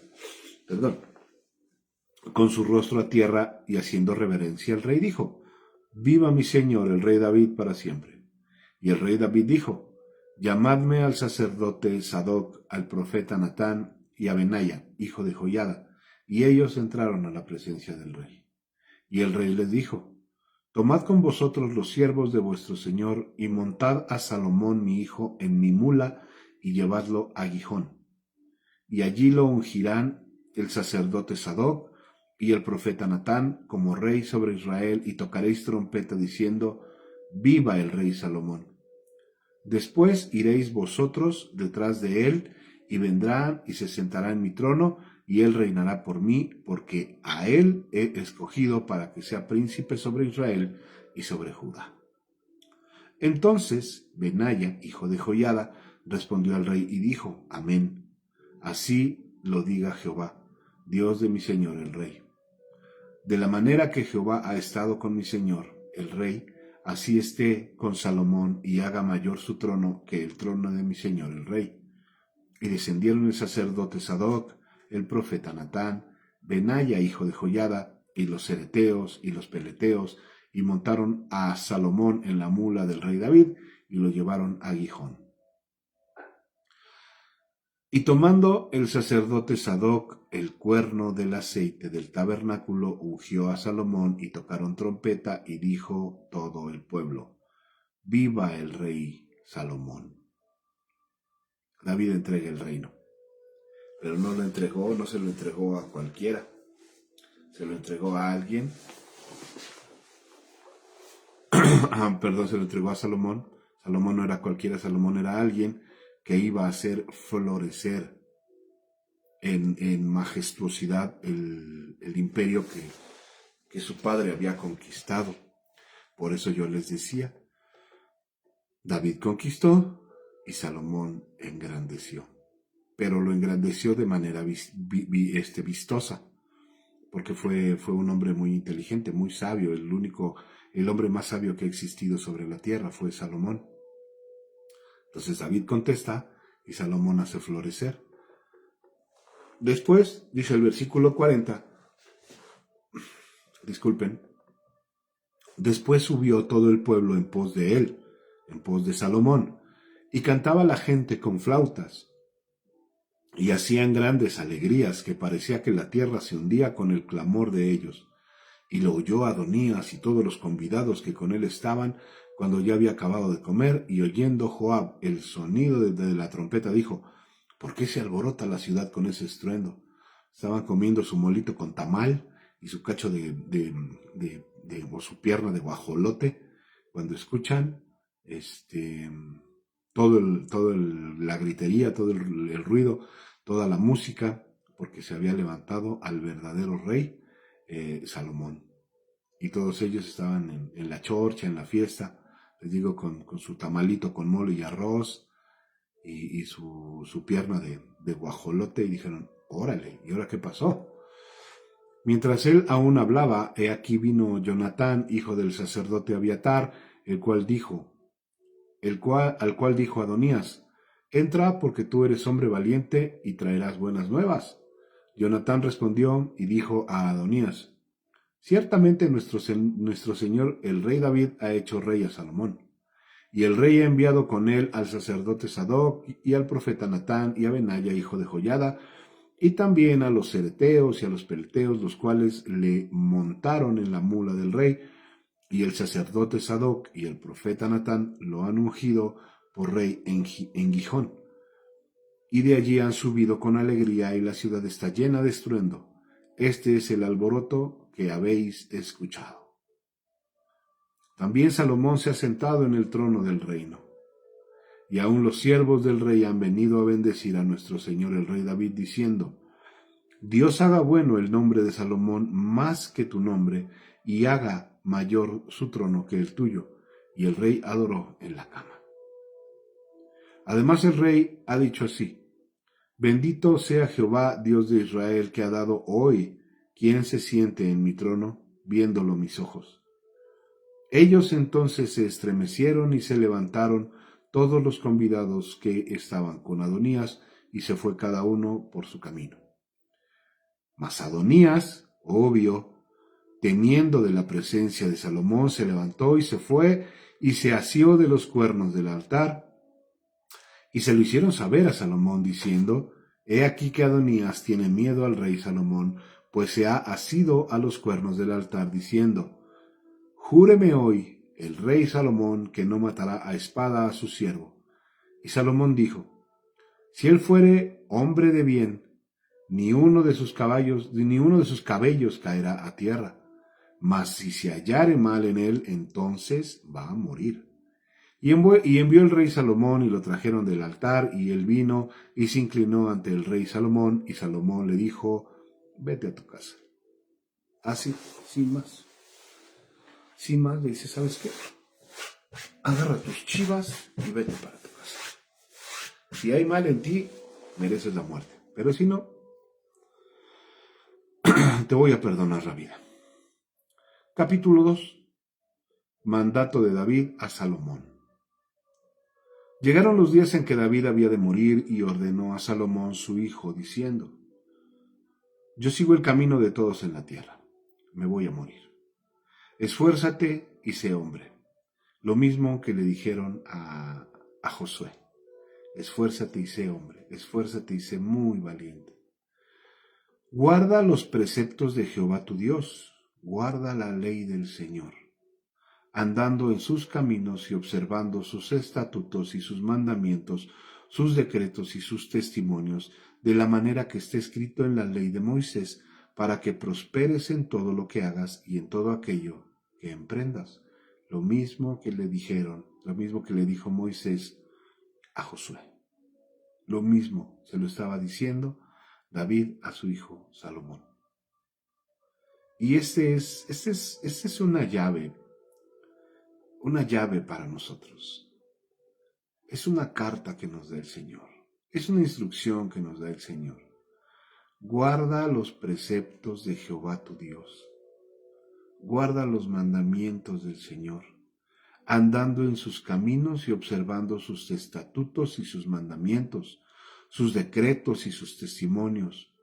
con su rostro a tierra, y haciendo reverencia al rey dijo: viva mi señor el rey David para siempre. Y el rey David dijo: llamadme al sacerdote Sadoc, al profeta Natán y a Benaya, hijo de Joiada. Y ellos entraron a la presencia del rey. Y el rey les dijo: tomad con vosotros los siervos de vuestro señor, y montad a Salomón mi hijo en mi mula, y llevadlo a Gihón. Y allí lo ungirán el sacerdote Sadoc y el profeta Natán como rey sobre Israel, y tocaréis trompeta diciendo: viva el rey Salomón. Después iréis vosotros detrás de él, y vendrá y se sentará en mi trono, y él reinará por mí, porque a él he escogido para que sea príncipe sobre Israel y sobre Judá. Entonces Benaya, hijo de Joiada, respondió al rey y dijo: amén. Así lo diga Jehová, Dios de mi señor el rey. De la manera que Jehová ha estado con mi señor el rey, así esté con Salomón, y haga mayor su trono que el trono de mi señor el rey. Y descendieron el sacerdote Sadoc, el profeta Natán, Benaya hijo de Joiada, y los cereteos y los peleteos, y montaron a Salomón en la mula del rey David, y lo llevaron a Gihón. Y tomando el sacerdote Sadoc el cuerno del aceite del tabernáculo, ungió a Salomón, y tocaron trompeta, y dijo todo el pueblo: viva el rey Salomón. David entrega el reino, pero no se lo entregó a cualquiera, se lo entregó a alguien, se lo entregó a Salomón. Salomón no era cualquiera, Salomón era alguien que iba a hacer florecer en majestuosidad el imperio que su padre había conquistado. Por eso yo les decía, David conquistó y Salomón engrandeció, pero lo engrandeció de manera vistosa, porque fue un hombre muy inteligente, muy sabio. El hombre más sabio que ha existido sobre la tierra fue Salomón. Entonces David contesta y Salomón hace florecer. Después, dice el versículo 40, después subió todo el pueblo en pos de él, en pos de Salomón, y cantaba la gente con flautas, y hacían grandes alegrías, que parecía que la tierra se hundía con el clamor de ellos. Y lo oyó Adonías y todos los convidados que con él estaban, cuando ya había acabado de comer, y oyendo Joab el sonido de la trompeta, dijo: ¿por qué se alborota la ciudad con ese estruendo? Estaban comiendo su molito con tamal y su cacho o su pierna de guajolote, cuando escuchan la gritería, todo el ruido, toda la música, porque se había levantado al verdadero rey Salomón. Y todos ellos estaban en la chorcha, en la fiesta, les digo, con su tamalito con mole y arroz, y su pierna de guajolote, y dijeron: órale, ¿y ahora qué pasó? Mientras él aún hablaba, he aquí vino Jonatán, hijo del sacerdote Abiatar, al cual dijo Adonías: entra porque tú eres hombre valiente y traerás buenas nuevas. Jonatán respondió y dijo a Adonías: ciertamente nuestro señor el rey David ha hecho rey a Salomón. Y el rey ha enviado con él al sacerdote Sadoc y al profeta Natán y a Benaya, hijo de Joiada, y también a los cereteos y a los peleteos, los cuales le montaron en la mula del rey, y el sacerdote Sadoc y el profeta Natán lo han ungido por rey en Gijón. Y de allí han subido con alegría, y la ciudad está llena de estruendo. Este es el alboroto que habéis escuchado. También Salomón se ha sentado en el trono del reino. Y aun los siervos del rey han venido a bendecir a nuestro señor el rey David, diciendo: Dios haga bueno el nombre de Salomón más que tu nombre, y haga mayor su trono que el tuyo. Y el rey adoró en la cama. Además el rey ha dicho así: Bendito sea Jehová, Dios de Israel, que ha dado hoy quien se siente en mi trono, viéndolo mis ojos. Ellos entonces se estremecieron y se levantaron todos los convidados que estaban con Adonías, y se fue cada uno por su camino. Mas Adonías, obvio, temiendo de la presencia de Salomón, se levantó y se fue y se asió de los cuernos del altar. Y se lo hicieron saber a Salomón, diciendo: He aquí que Adonías tiene miedo al rey Salomón, pues se ha asido a los cuernos del altar, diciendo: Júreme hoy el rey Salomón que no matará a espada a su siervo. Y Salomón dijo: Si él fuere hombre de bien, ni uno de sus cabellos caerá a tierra. Mas si se hallare mal en él, entonces va a morir. Y envió el rey Salomón, y lo trajeron del altar, y él vino y se inclinó ante el rey Salomón, y Salomón le dijo: Vete a tu casa. Así, sin más. Sin más, le dice: ¿sabes qué? Agarra tus chivas y vete para tu casa. Si hay mal en ti, mereces la muerte. Pero si no, te voy a perdonar la vida. Capítulo 2. Mandato de David a Salomón. Llegaron los días en que David había de morir, y ordenó a Salomón su hijo, diciendo: Yo sigo el camino de todos en la tierra. Me voy a morir. Esfuérzate y sé hombre. Lo mismo que le dijeron a Josué. Esfuérzate y sé hombre. Esfuérzate y sé muy valiente. Guarda los preceptos de Jehová tu Dios. Guarda la ley del Señor, andando en sus caminos y observando sus estatutos y sus mandamientos, sus decretos y sus testimonios, de la manera que está escrito en la ley de Moisés, para que prosperes en todo lo que hagas y en todo aquello que emprendas. Lo mismo que le dijo Moisés a Josué. Lo mismo se lo estaba diciendo David a su hijo Salomón. Y esta es una llave para nosotros. Es una carta que nos da el Señor. Es una instrucción que nos da el Señor. Guarda los preceptos de Jehová tu Dios. Guarda los mandamientos del Señor, andando en sus caminos y observando sus estatutos y sus mandamientos, sus decretos y sus testimonios,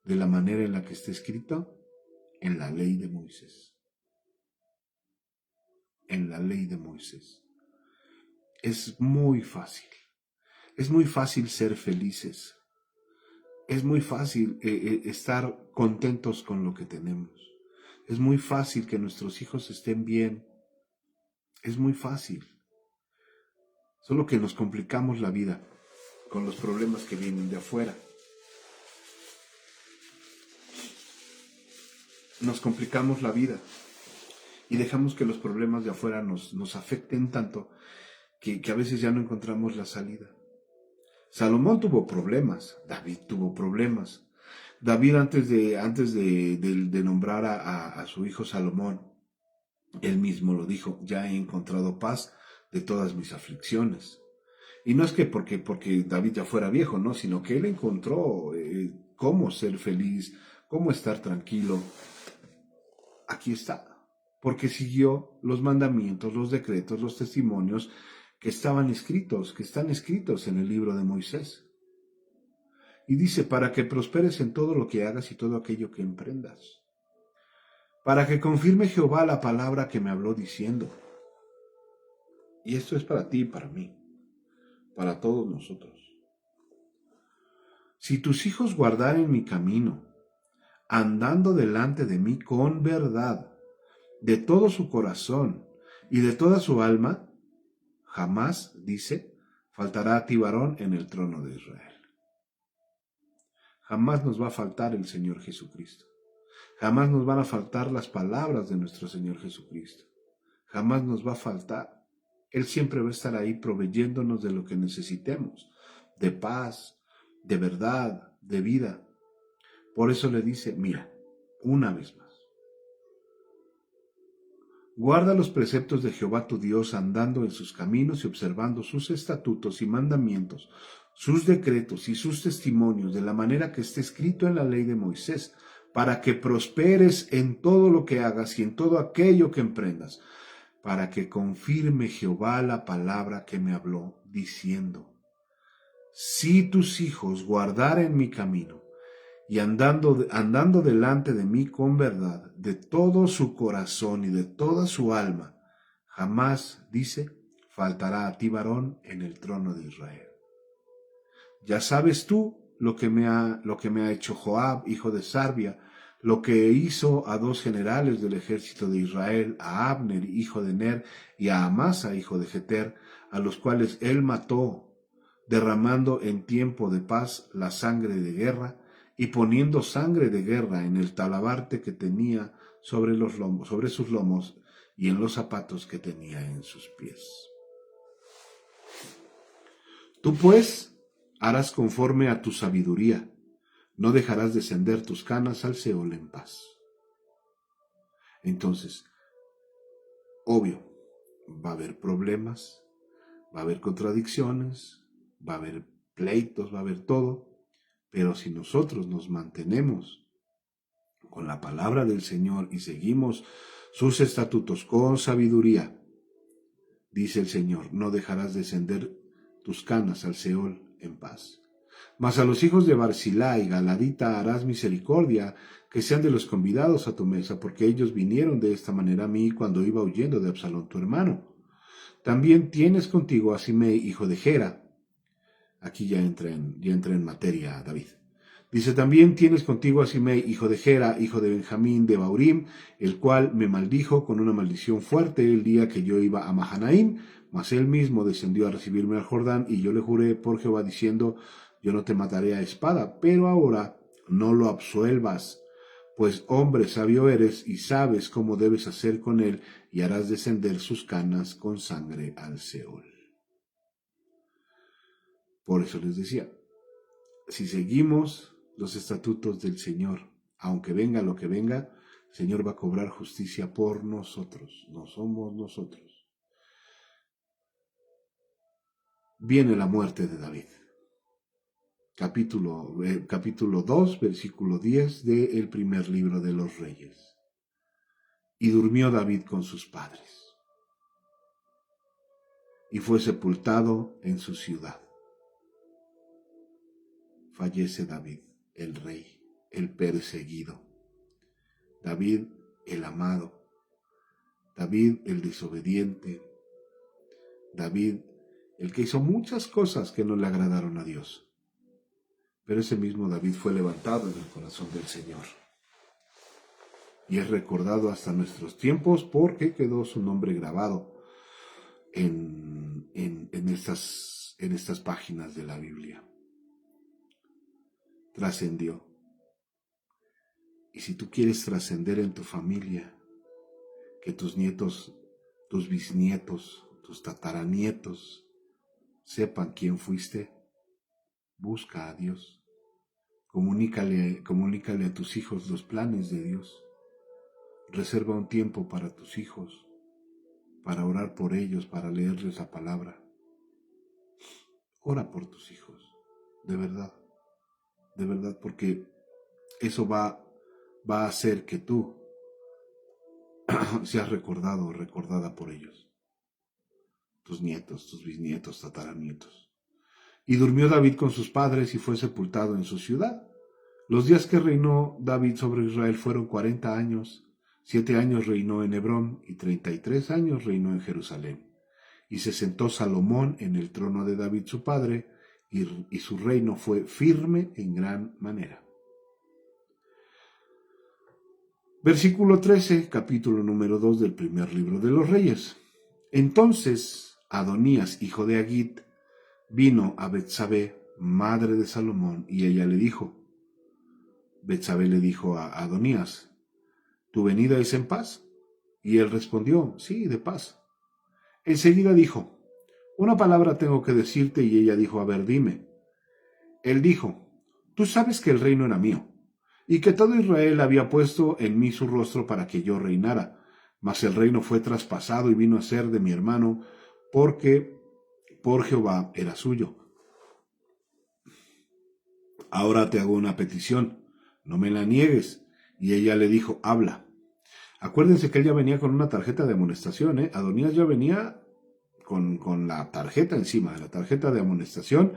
de la manera en la que está escrito en la ley de Moisés. En la ley de Moisés. Es muy fácil. Es muy fácil ser felices. Es muy fácil estar contentos con lo que tenemos. Es muy fácil que nuestros hijos estén bien. Es muy fácil. Solo que nos complicamos la vida con los problemas que vienen de afuera. Nos complicamos la vida y dejamos que los problemas de afuera nos afecten tanto que a veces ya no encontramos la salida. Salomón tuvo problemas, David tuvo problemas. David antes de nombrar a su hijo Salomón, él mismo lo dijo: ya he encontrado paz de todas mis aflicciones. Y no es que porque David ya fuera viejo, no, sino que él encontró cómo ser feliz, cómo estar tranquilo. Aquí está, porque siguió los mandamientos, los decretos, los testimonios que están escritos en el libro de Moisés. Y dice, para que prosperes en todo lo que hagas y todo aquello que emprendas. Para que confirme Jehová la palabra que me habló diciendo. Y esto es para ti y para mí, para todos nosotros. Si tus hijos guardaren mi camino, andando delante de mí con verdad, de todo su corazón y de toda su alma, jamás, dice, faltará a ti varón en el trono de Israel. Jamás nos va a faltar el Señor Jesucristo. Jamás nos van a faltar las palabras de nuestro Señor Jesucristo. Jamás nos va a faltar. Él siempre va a estar ahí proveyéndonos de lo que necesitemos, de paz, de verdad, de vida. Por eso le dice, mira, una vez más. Guarda los preceptos de Jehová tu Dios, andando en sus caminos y observando sus estatutos y mandamientos, sus decretos y sus testimonios, de la manera que está escrito en la ley de Moisés, para que prosperes en todo lo que hagas y en todo aquello que emprendas, para que confirme Jehová la palabra que me habló, diciendo, si tus hijos guardaren mi camino, y andando delante de mí con verdad, de todo su corazón y de toda su alma, jamás, dice, faltará a ti varón en el trono de Israel. Ya sabes tú lo que me ha hecho Joab, hijo de Sarvia, lo que hizo a dos generales del ejército de Israel, a Abner, hijo de Ner, y a Amasa, hijo de Jeter, a los cuales él mató, derramando en tiempo de paz la sangre de guerra, y poniendo sangre de guerra en el talabarte que tenía sobre sus lomos, y en los zapatos que tenía en sus pies. Tú pues harás conforme a tu sabiduría, no dejarás descender tus canas al Seol en paz. Entonces, obvio, va a haber problemas, va a haber contradicciones, va a haber pleitos, va a haber todo, pero si nosotros nos mantenemos con la palabra del Señor y seguimos sus estatutos con sabiduría, dice el Señor, no dejarás descender tus canas al Seol en paz. Mas a los hijos de Barzilai y Galadita harás misericordia, que sean de los convidados a tu mesa, porque ellos vinieron de esta manera a mí cuando iba huyendo de Absalón tu hermano. También tienes contigo a Simei, hijo de Gera. Aquí ya entra en materia David. Dice, también tienes contigo a Simei, hijo de Gera, hijo de Benjamín de Baurim, el cual me maldijo con una maldición fuerte el día que yo iba a Mahanaim, mas él mismo descendió a recibirme al Jordán, y yo le juré por Jehová diciendo, yo no te mataré a espada, pero ahora no lo absuelvas, pues hombre sabio eres y sabes cómo debes hacer con él, y harás descender sus canas con sangre al Seol. Por eso les decía, si seguimos los estatutos del Señor, aunque venga lo que venga, el Señor va a cobrar justicia por nosotros, no somos nosotros. Viene la muerte de David. Capítulo 2, versículo 10 del primer libro de los Reyes. Y durmió David con sus padres, y fue sepultado en su ciudad. Fallece David, el rey, el perseguido. David, el amado. David, el desobediente. David, el que hizo muchas cosas que no le agradaron a Dios. Pero ese mismo David fue levantado en el corazón del Señor. Y es recordado hasta nuestros tiempos porque quedó su nombre grabado en estas páginas de la Biblia. Trascendió. Y si tú quieres trascender en tu familia, que tus nietos, tus bisnietos, tus tataranietos sepan quién fuiste, busca a Dios. Comunícale a tus hijos los planes de Dios. Reserva un tiempo para tus hijos, para orar por ellos, para leerles la palabra. Ora por tus hijos, de verdad, porque eso va a hacer que tú seas recordado o recordada por ellos. tus nietos, tus bisnietos, tataranietos. Y durmió David con sus padres y fue sepultado en su ciudad. Los días que reinó David sobre Israel fueron 40 años. 7 años reinó en Hebrón y 33 años reinó en Jerusalén. Y se sentó Salomón en el trono de David su padre, y su reino fue firme en gran manera. Versículo 13, capítulo número 2 del primer libro de los Reyes. Entonces Adonías, hijo de Agit, vino a Betsabé, madre de Salomón, y ella le dijo, Betsabé le dijo a Adonías, ¿tu venida es en paz? Y él respondió, sí, de paz. Enseguida dijo, una palabra tengo que decirte, y ella dijo, a ver, dime. Él dijo, tú sabes que el reino era mío, y que todo Israel había puesto en mí su rostro para que yo reinara, mas el reino fue traspasado y vino a ser de mi hermano, porque por Jehová era suyo. Ahora te hago una petición, no me la niegues. Y ella le dijo, habla. Acuérdense que él ya venía con una tarjeta de amonestación, ¿eh? Adonías ya venía con la tarjeta encima, de la tarjeta de amonestación.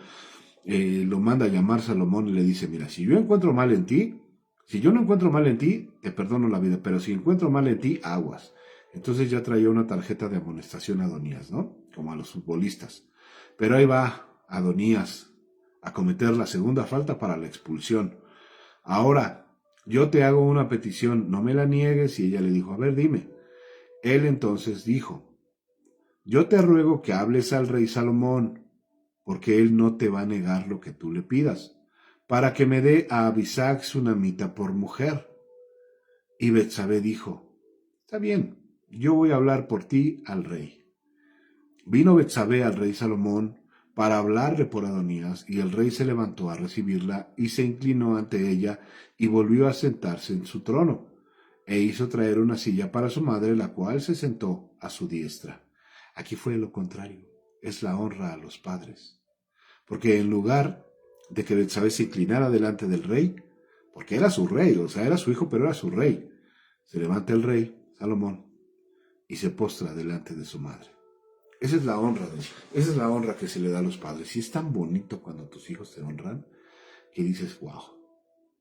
Lo manda a llamar Salomón y le dice, mira, si yo encuentro mal en ti, si yo no encuentro mal en ti, te perdono la vida, pero si encuentro mal en ti, aguas. Entonces ya traía una tarjeta de amonestación a Adonías, ¿no? Como a los futbolistas. Pero ahí va Adonías a cometer la segunda falta para la expulsión. Ahora, yo te hago una petición, no me la niegues. Y ella le dijo, a ver, dime. Él entonces dijo, yo te ruego que hables al rey Salomón, porque él no te va a negar lo que tú le pidas, para que me dé a Abisag sunamita por mujer. Y Betsabé dijo, está bien, yo voy a hablar por ti al rey. Vino Betsabé al rey Salomón para hablarle por Adonías, y el rey se levantó a recibirla y se inclinó ante ella y volvió a sentarse en su trono, e hizo traer una silla para su madre, la cual se sentó a su diestra. Aquí fue lo contrario, es la honra a los padres. Porque en lugar de que Betsabé se inclinara delante del rey, porque era su rey, o sea, era su hijo, pero era su rey, se levanta el rey, Salomón, y se postra delante de su madre. Esa es la honra que se le da a los padres. Y es tan bonito cuando tus hijos te honran, que dices, wow,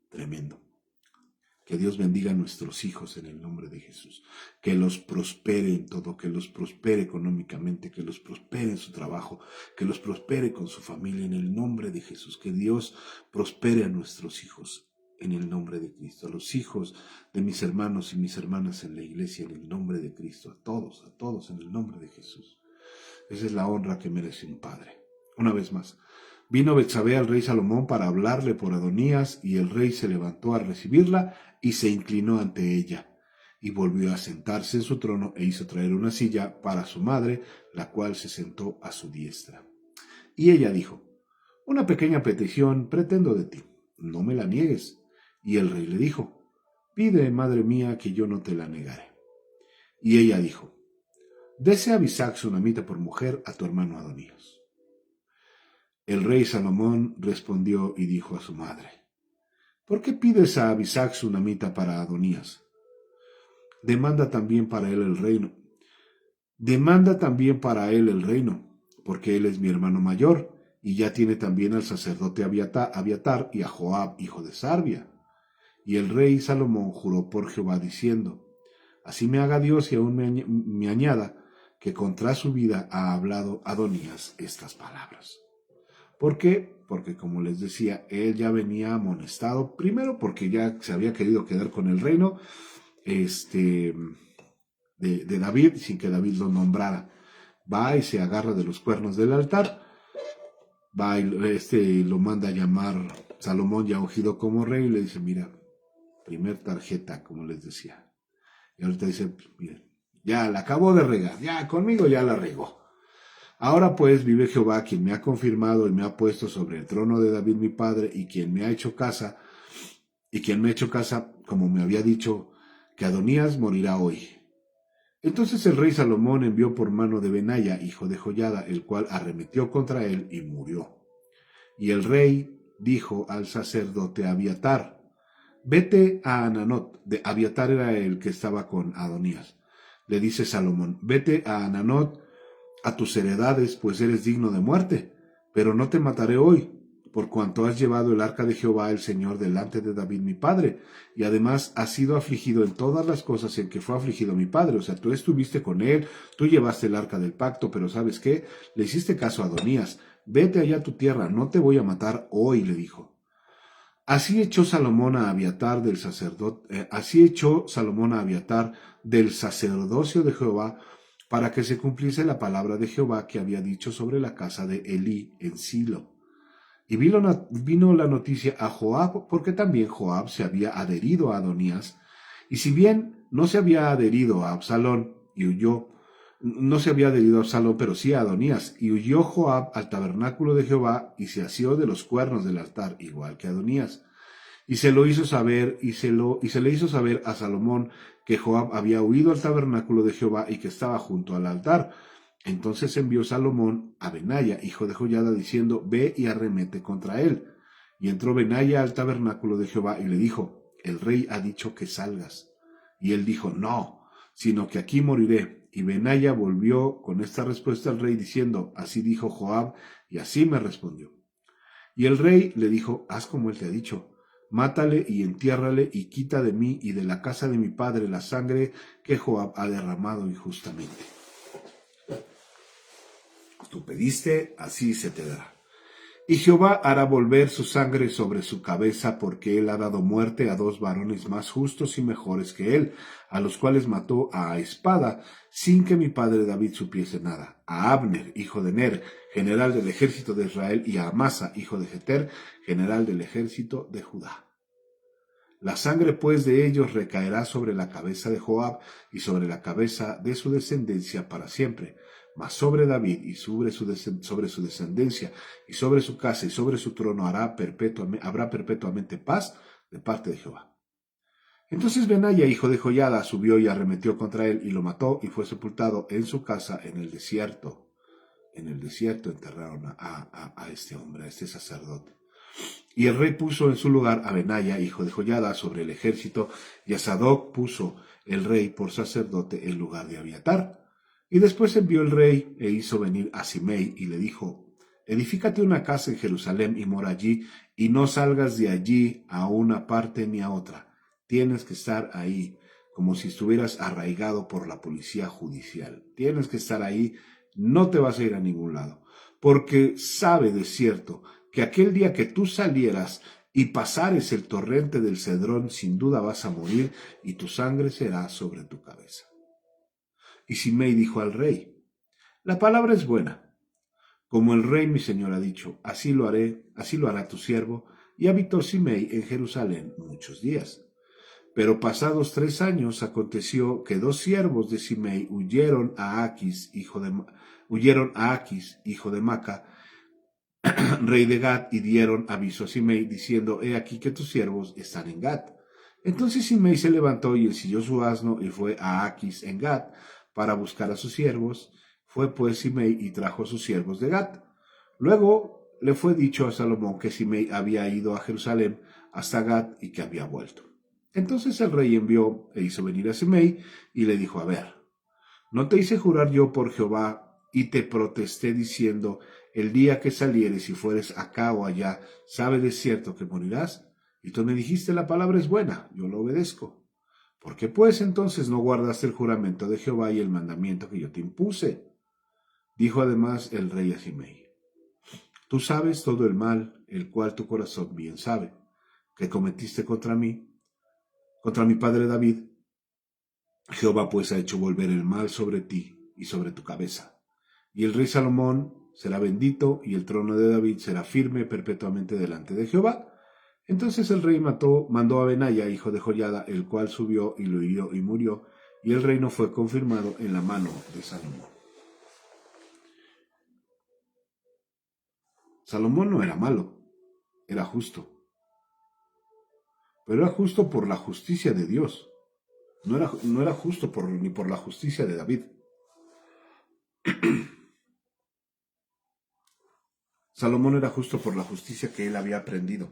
tremendo. Que Dios bendiga a nuestros hijos en el nombre de Jesús. Que los prospere en todo, que los prospere económicamente, que los prospere en su trabajo, que los prospere con su familia en el nombre de Jesús. Que Dios prospere a nuestros hijos en el nombre de Cristo. A los hijos de mis hermanos y mis hermanas en la iglesia en el nombre de Cristo. A todos en el nombre de Jesús. Esa es la honra que merece un padre. Una vez más. Vino Betsabé al rey Salomón para hablarle por Adonías, y el rey se levantó a recibirla y se inclinó ante ella, y volvió a sentarse en su trono e hizo traer una silla para su madre, la cual se sentó a su diestra. Y ella dijo, una pequeña petición pretendo de ti, no me la niegues. Y el rey le dijo, pide, madre mía, que yo no te la negaré. Y ella dijo, dese a Abisag sunamita por mujer a tu hermano Adonías. El rey Salomón respondió y dijo a su madre, ¿por qué pides a Abisag sunamita para Adonías? Demanda también para él el reino, porque él es mi hermano mayor, y ya tiene también al sacerdote Abiatar y a Joab, hijo de Sarbia. Y el rey Salomón juró por Jehová diciendo, así me haga Dios y aún me añada, que contra su vida ha hablado Adonías estas palabras. ¿Por qué? Porque, como les decía, él ya venía amonestado, primero porque ya se había querido quedar con el reino de David, sin que David lo nombrara. Va y se agarra de los cuernos del altar, va y lo manda a llamar Salomón, ya ungido como rey, y le dice, mira, primer tarjeta, como les decía. Y ahorita dice, miren, ya la acabó de regar, ya conmigo ya la regó. Ahora pues vive Jehová, quien me ha confirmado y me ha puesto sobre el trono de David mi padre, y quien me ha hecho casa, como me había dicho, que Adonías morirá hoy. Entonces el rey Salomón envió por mano de Benaya, hijo de Joiada, el cual arremetió contra él y murió. Y el rey dijo al sacerdote Abiatar, vete a Ananot. Abiatar era el que estaba con Adonías. Le dice Salomón, vete a Ananot, a tus heredades, pues eres digno de muerte, pero no te mataré hoy, por cuanto has llevado el arca de Jehová el Señor delante de David mi padre, y además has sido afligido en todas las cosas en que fue afligido mi padre. O sea, tú estuviste con él, tú llevaste el arca del pacto, pero ¿sabes qué? Le hiciste caso a Adonías. Vete allá a tu tierra, no te voy a matar hoy, le dijo. Así echó Salomón a Abiatar del sacerdote, así echó Salomón a Abiatar del sacerdocio de Jehová, para que se cumpliese la palabra de Jehová que había dicho sobre la casa de Elí en Silo. Y vino la noticia a Joab, porque también Joab se había adherido a Adonías, y si bien no se había adherido a Absalón, y huyó, no se había adherido a Absalón, pero sí a Adonías, y huyó Joab al tabernáculo de Jehová, y se asió de los cuernos del altar, igual que Adonías. Y se lo hizo saber, y se le hizo saber a Salomón que Joab había huido al tabernáculo de Jehová y que estaba junto al altar. Entonces envió Salomón a Benaya, hijo de Joiada, diciendo, ve y arremete contra él. Y entró Benaya al tabernáculo de Jehová y le dijo, el rey ha dicho que salgas. Y él dijo, no, sino que aquí moriré. Y Benaya volvió con esta respuesta al rey diciendo, así dijo Joab, y así me respondió. Y el rey le dijo, haz como él te ha dicho, mátale y entiérrale y quita de mí y de la casa de mi padre la sangre que Joab ha derramado injustamente. Tú pediste, así se te dará. Y Jehová hará volver su sangre sobre su cabeza, porque él ha dado muerte a 2 varones más justos y mejores que él, a los cuales mató a espada, sin que mi padre David supiese nada, a Abner, hijo de Ner, general del ejército de Israel, y a Amasa, hijo de Jeter, general del ejército de Judá. La sangre pues de ellos recaerá sobre la cabeza de Joab y sobre la cabeza de su descendencia para siempre, mas sobre David y sobre su descendencia y sobre su casa y sobre su trono habrá perpetuamente paz de parte de Jehová. Entonces Benaya, hijo de Joiada, subió y arremetió contra él y lo mató y fue sepultado en su casa en el desierto. En el desierto enterraron a este hombre, a este sacerdote. Y el rey puso en su lugar a Benaya, hijo de Joiada, sobre el ejército, y a Sadoc puso el rey por sacerdote en lugar de Abiatar. Y después envió el rey e hizo venir a Simei y le dijo, edifícate una casa en Jerusalén y mora allí, y no salgas de allí a una parte ni a otra. Tienes que estar ahí, como si estuvieras arraigado por la policía judicial. Tienes que estar ahí, no te vas a ir a ningún lado, porque sabe de cierto que aquel día que tú salieras y pasares el torrente del Cedrón, sin duda vas a morir, y tu sangre será sobre tu cabeza. Y Simei dijo al rey, la palabra es buena. Como el rey mi señor ha dicho, así lo haré, así lo hará tu siervo. Y habitó Simei en Jerusalén muchos días. Pero pasados 3 años aconteció que 2 siervos de Simei huyeron a Aquis, hijo de Maca, rey de Gat, y dieron aviso a Simei, diciendo, he aquí que tus siervos están en Gat. Entonces Simei se levantó y ensilló su asno y fue a Aquis en Gat para buscar a sus siervos. Fue pues Simei y trajo a sus siervos de Gat. Luego le fue dicho a Salomón que Simei había ido a Jerusalén hasta Gat y que había vuelto. Entonces el rey envió e hizo venir a Simei y le dijo, a ver, ¿no te hice jurar yo por Jehová y te protesté diciendo, el día que salieres y fueres acá o allá, sabe de cierto que morirás? Y tú me dijiste, la palabra es buena, yo lo obedezco. ¿Por qué pues entonces no guardaste el juramento de Jehová y el mandamiento que yo te impuse? Dijo además el rey a Simei, tú sabes todo el mal, el cual tu corazón bien sabe, que cometiste contra mí, contra mi padre David. Jehová pues ha hecho volver el mal sobre ti y sobre tu cabeza. Y el rey Salomón será bendito, y el trono de David será firme perpetuamente delante de Jehová. Entonces el rey mandó a Benaya, hijo de Joiada, el cual subió y lo hirió y murió, y el reino fue confirmado en la mano de Salomón. Salomón no era malo, era justo. Pero era justo por la justicia de Dios. No era justo ni por la justicia de David. Salomón era justo por la justicia que él había aprendido.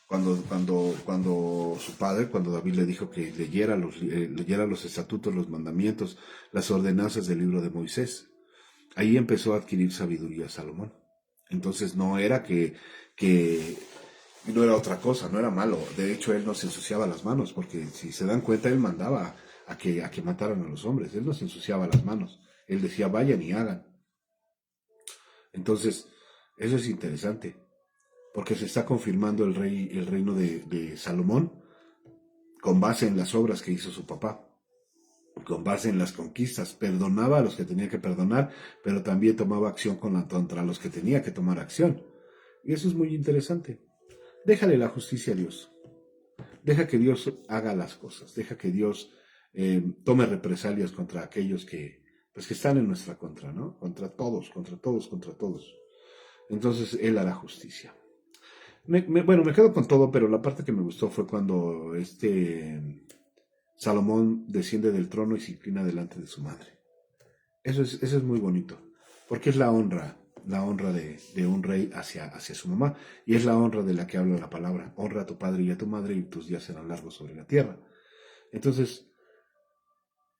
Cuando su padre, cuando David le dijo que leyera los estatutos, los mandamientos, las ordenanzas del libro de Moisés. ahí empezó a adquirir sabiduría Salomón. Entonces no era que no era otra cosa, no era malo. De hecho, él no se ensuciaba las manos, porque si se dan cuenta, él mandaba a que mataran a los hombres. Él no se ensuciaba las manos. Él decía, vayan y hagan. Entonces, eso es interesante, porque se está confirmando el reino de Salomón con base en las obras que hizo su papá, con base en las conquistas. Perdonaba a los que tenía que perdonar, pero también tomaba acción contra los que tenía que tomar acción. Y eso es muy interesante. Déjale la justicia a Dios. Deja que Dios haga las cosas. Deja que Dios tome represalias contra aquellos que están en nuestra contra, ¿no? Contra todos, contra todos, contra todos. Entonces Él hará justicia. Bueno, me quedo con todo, pero la parte que me gustó fue cuando Salomón desciende del trono y se inclina delante de su madre. Eso es muy bonito, porque es la honra de un rey hacia su mamá, y es la honra de la que habla la palabra. Honra a tu padre y a tu madre, y tus días serán largos sobre la tierra. Entonces,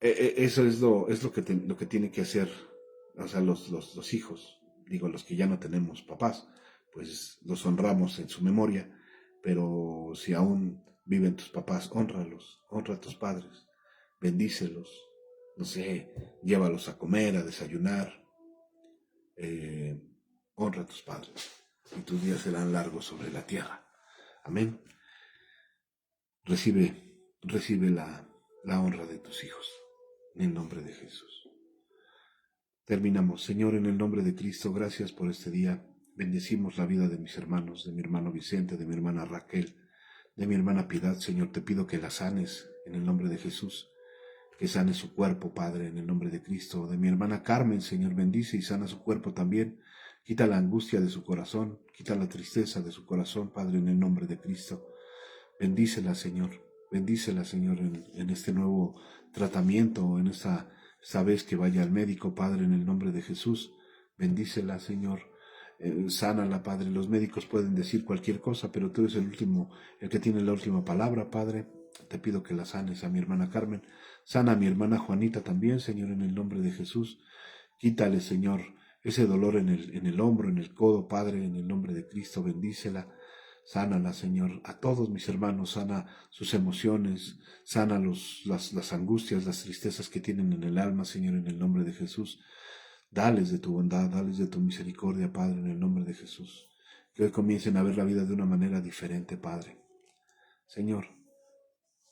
eso es lo que tiene que hacer, o sea, los hijos, digo, los que ya no tenemos papás, pues los honramos en su memoria, pero si aún viven tus papás, honralos, honra a tus padres, bendícelos, no sé, llévalos a comer, a desayunar, eh, honra a tus padres, y tus días serán largos sobre la tierra. Amén. Recibe la honra de tus hijos, en el nombre de Jesús. Terminamos. Señor, en el nombre de Cristo, gracias por este día. Bendecimos la vida de mis hermanos, de mi hermano Vicente, de mi hermana Raquel, de mi hermana Piedad. Señor, te pido que la sanes en el nombre de Jesús, que sane su cuerpo, Padre, en el nombre de Cristo. De mi hermana Carmen, Señor, bendice y sana su cuerpo también. Quita la angustia de su corazón, quita la tristeza de su corazón, Padre, en el nombre de Cristo. Bendícela, Señor, en este nuevo tratamiento, en esta vez que vaya al médico, Padre, en el nombre de Jesús. Bendícela, Señor. Sánala, Padre. Los médicos pueden decir cualquier cosa, pero tú eres el que tiene la última palabra, Padre. Te pido que la sanes a mi hermana Carmen. Sana a mi hermana Juanita también, Señor, en el nombre de Jesús. Quítale, Señor, ese dolor en el hombro, en el codo, Padre, en el nombre de Cristo. Bendícela. Sánala, Señor, a todos mis hermanos, sana sus emociones, sana las angustias, las tristezas que tienen en el alma, Señor, en el nombre de Jesús. Dales de tu bondad, dales de tu misericordia, Padre, en el nombre de Jesús. Que hoy comiencen a ver la vida de una manera diferente, Padre. Señor,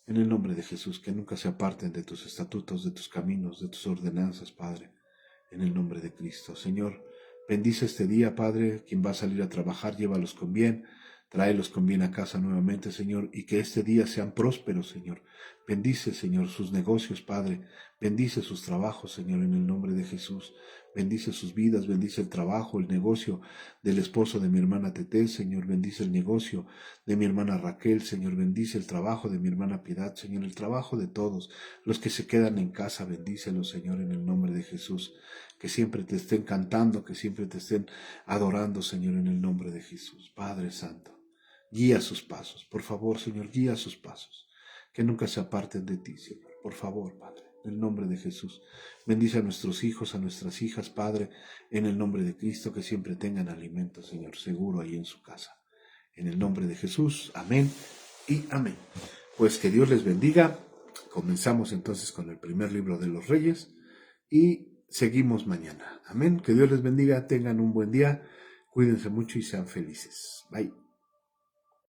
en el nombre de Jesús, que nunca se aparten de tus estatutos, de tus caminos, de tus ordenanzas, Padre, en el nombre de Cristo. Señor, bendice este día, Padre, quien va a salir a trabajar, llévalos con bien. Tráelos con bien a casa nuevamente, Señor, y que este día sean prósperos, Señor. Bendice, Señor, sus negocios, Padre. Bendice sus trabajos, Señor, en el nombre de Jesús. Bendice sus vidas, bendice el trabajo, el negocio del esposo de mi hermana Tete, Señor. Bendice el negocio de mi hermana Raquel, Señor. Bendice el trabajo de mi hermana Piedad, Señor. El trabajo de todos los que se quedan en casa, bendícelos, Señor, en el nombre de Jesús. Que siempre te estén cantando, que siempre te estén adorando, Señor, en el nombre de Jesús. Padre Santo. Guía sus pasos, por favor, Señor, guía sus pasos, que nunca se aparten de ti, Señor, por favor, Padre, en el nombre de Jesús. Bendice a nuestros hijos, a nuestras hijas, Padre, en el nombre de Cristo, que siempre tengan alimento, Señor, seguro ahí en su casa. En el nombre de Jesús, amén y amén. Pues que Dios les bendiga. Comenzamos entonces con el primer libro de los Reyes y seguimos mañana. Amén. Que Dios les bendiga, tengan un buen día, cuídense mucho y sean felices. Bye.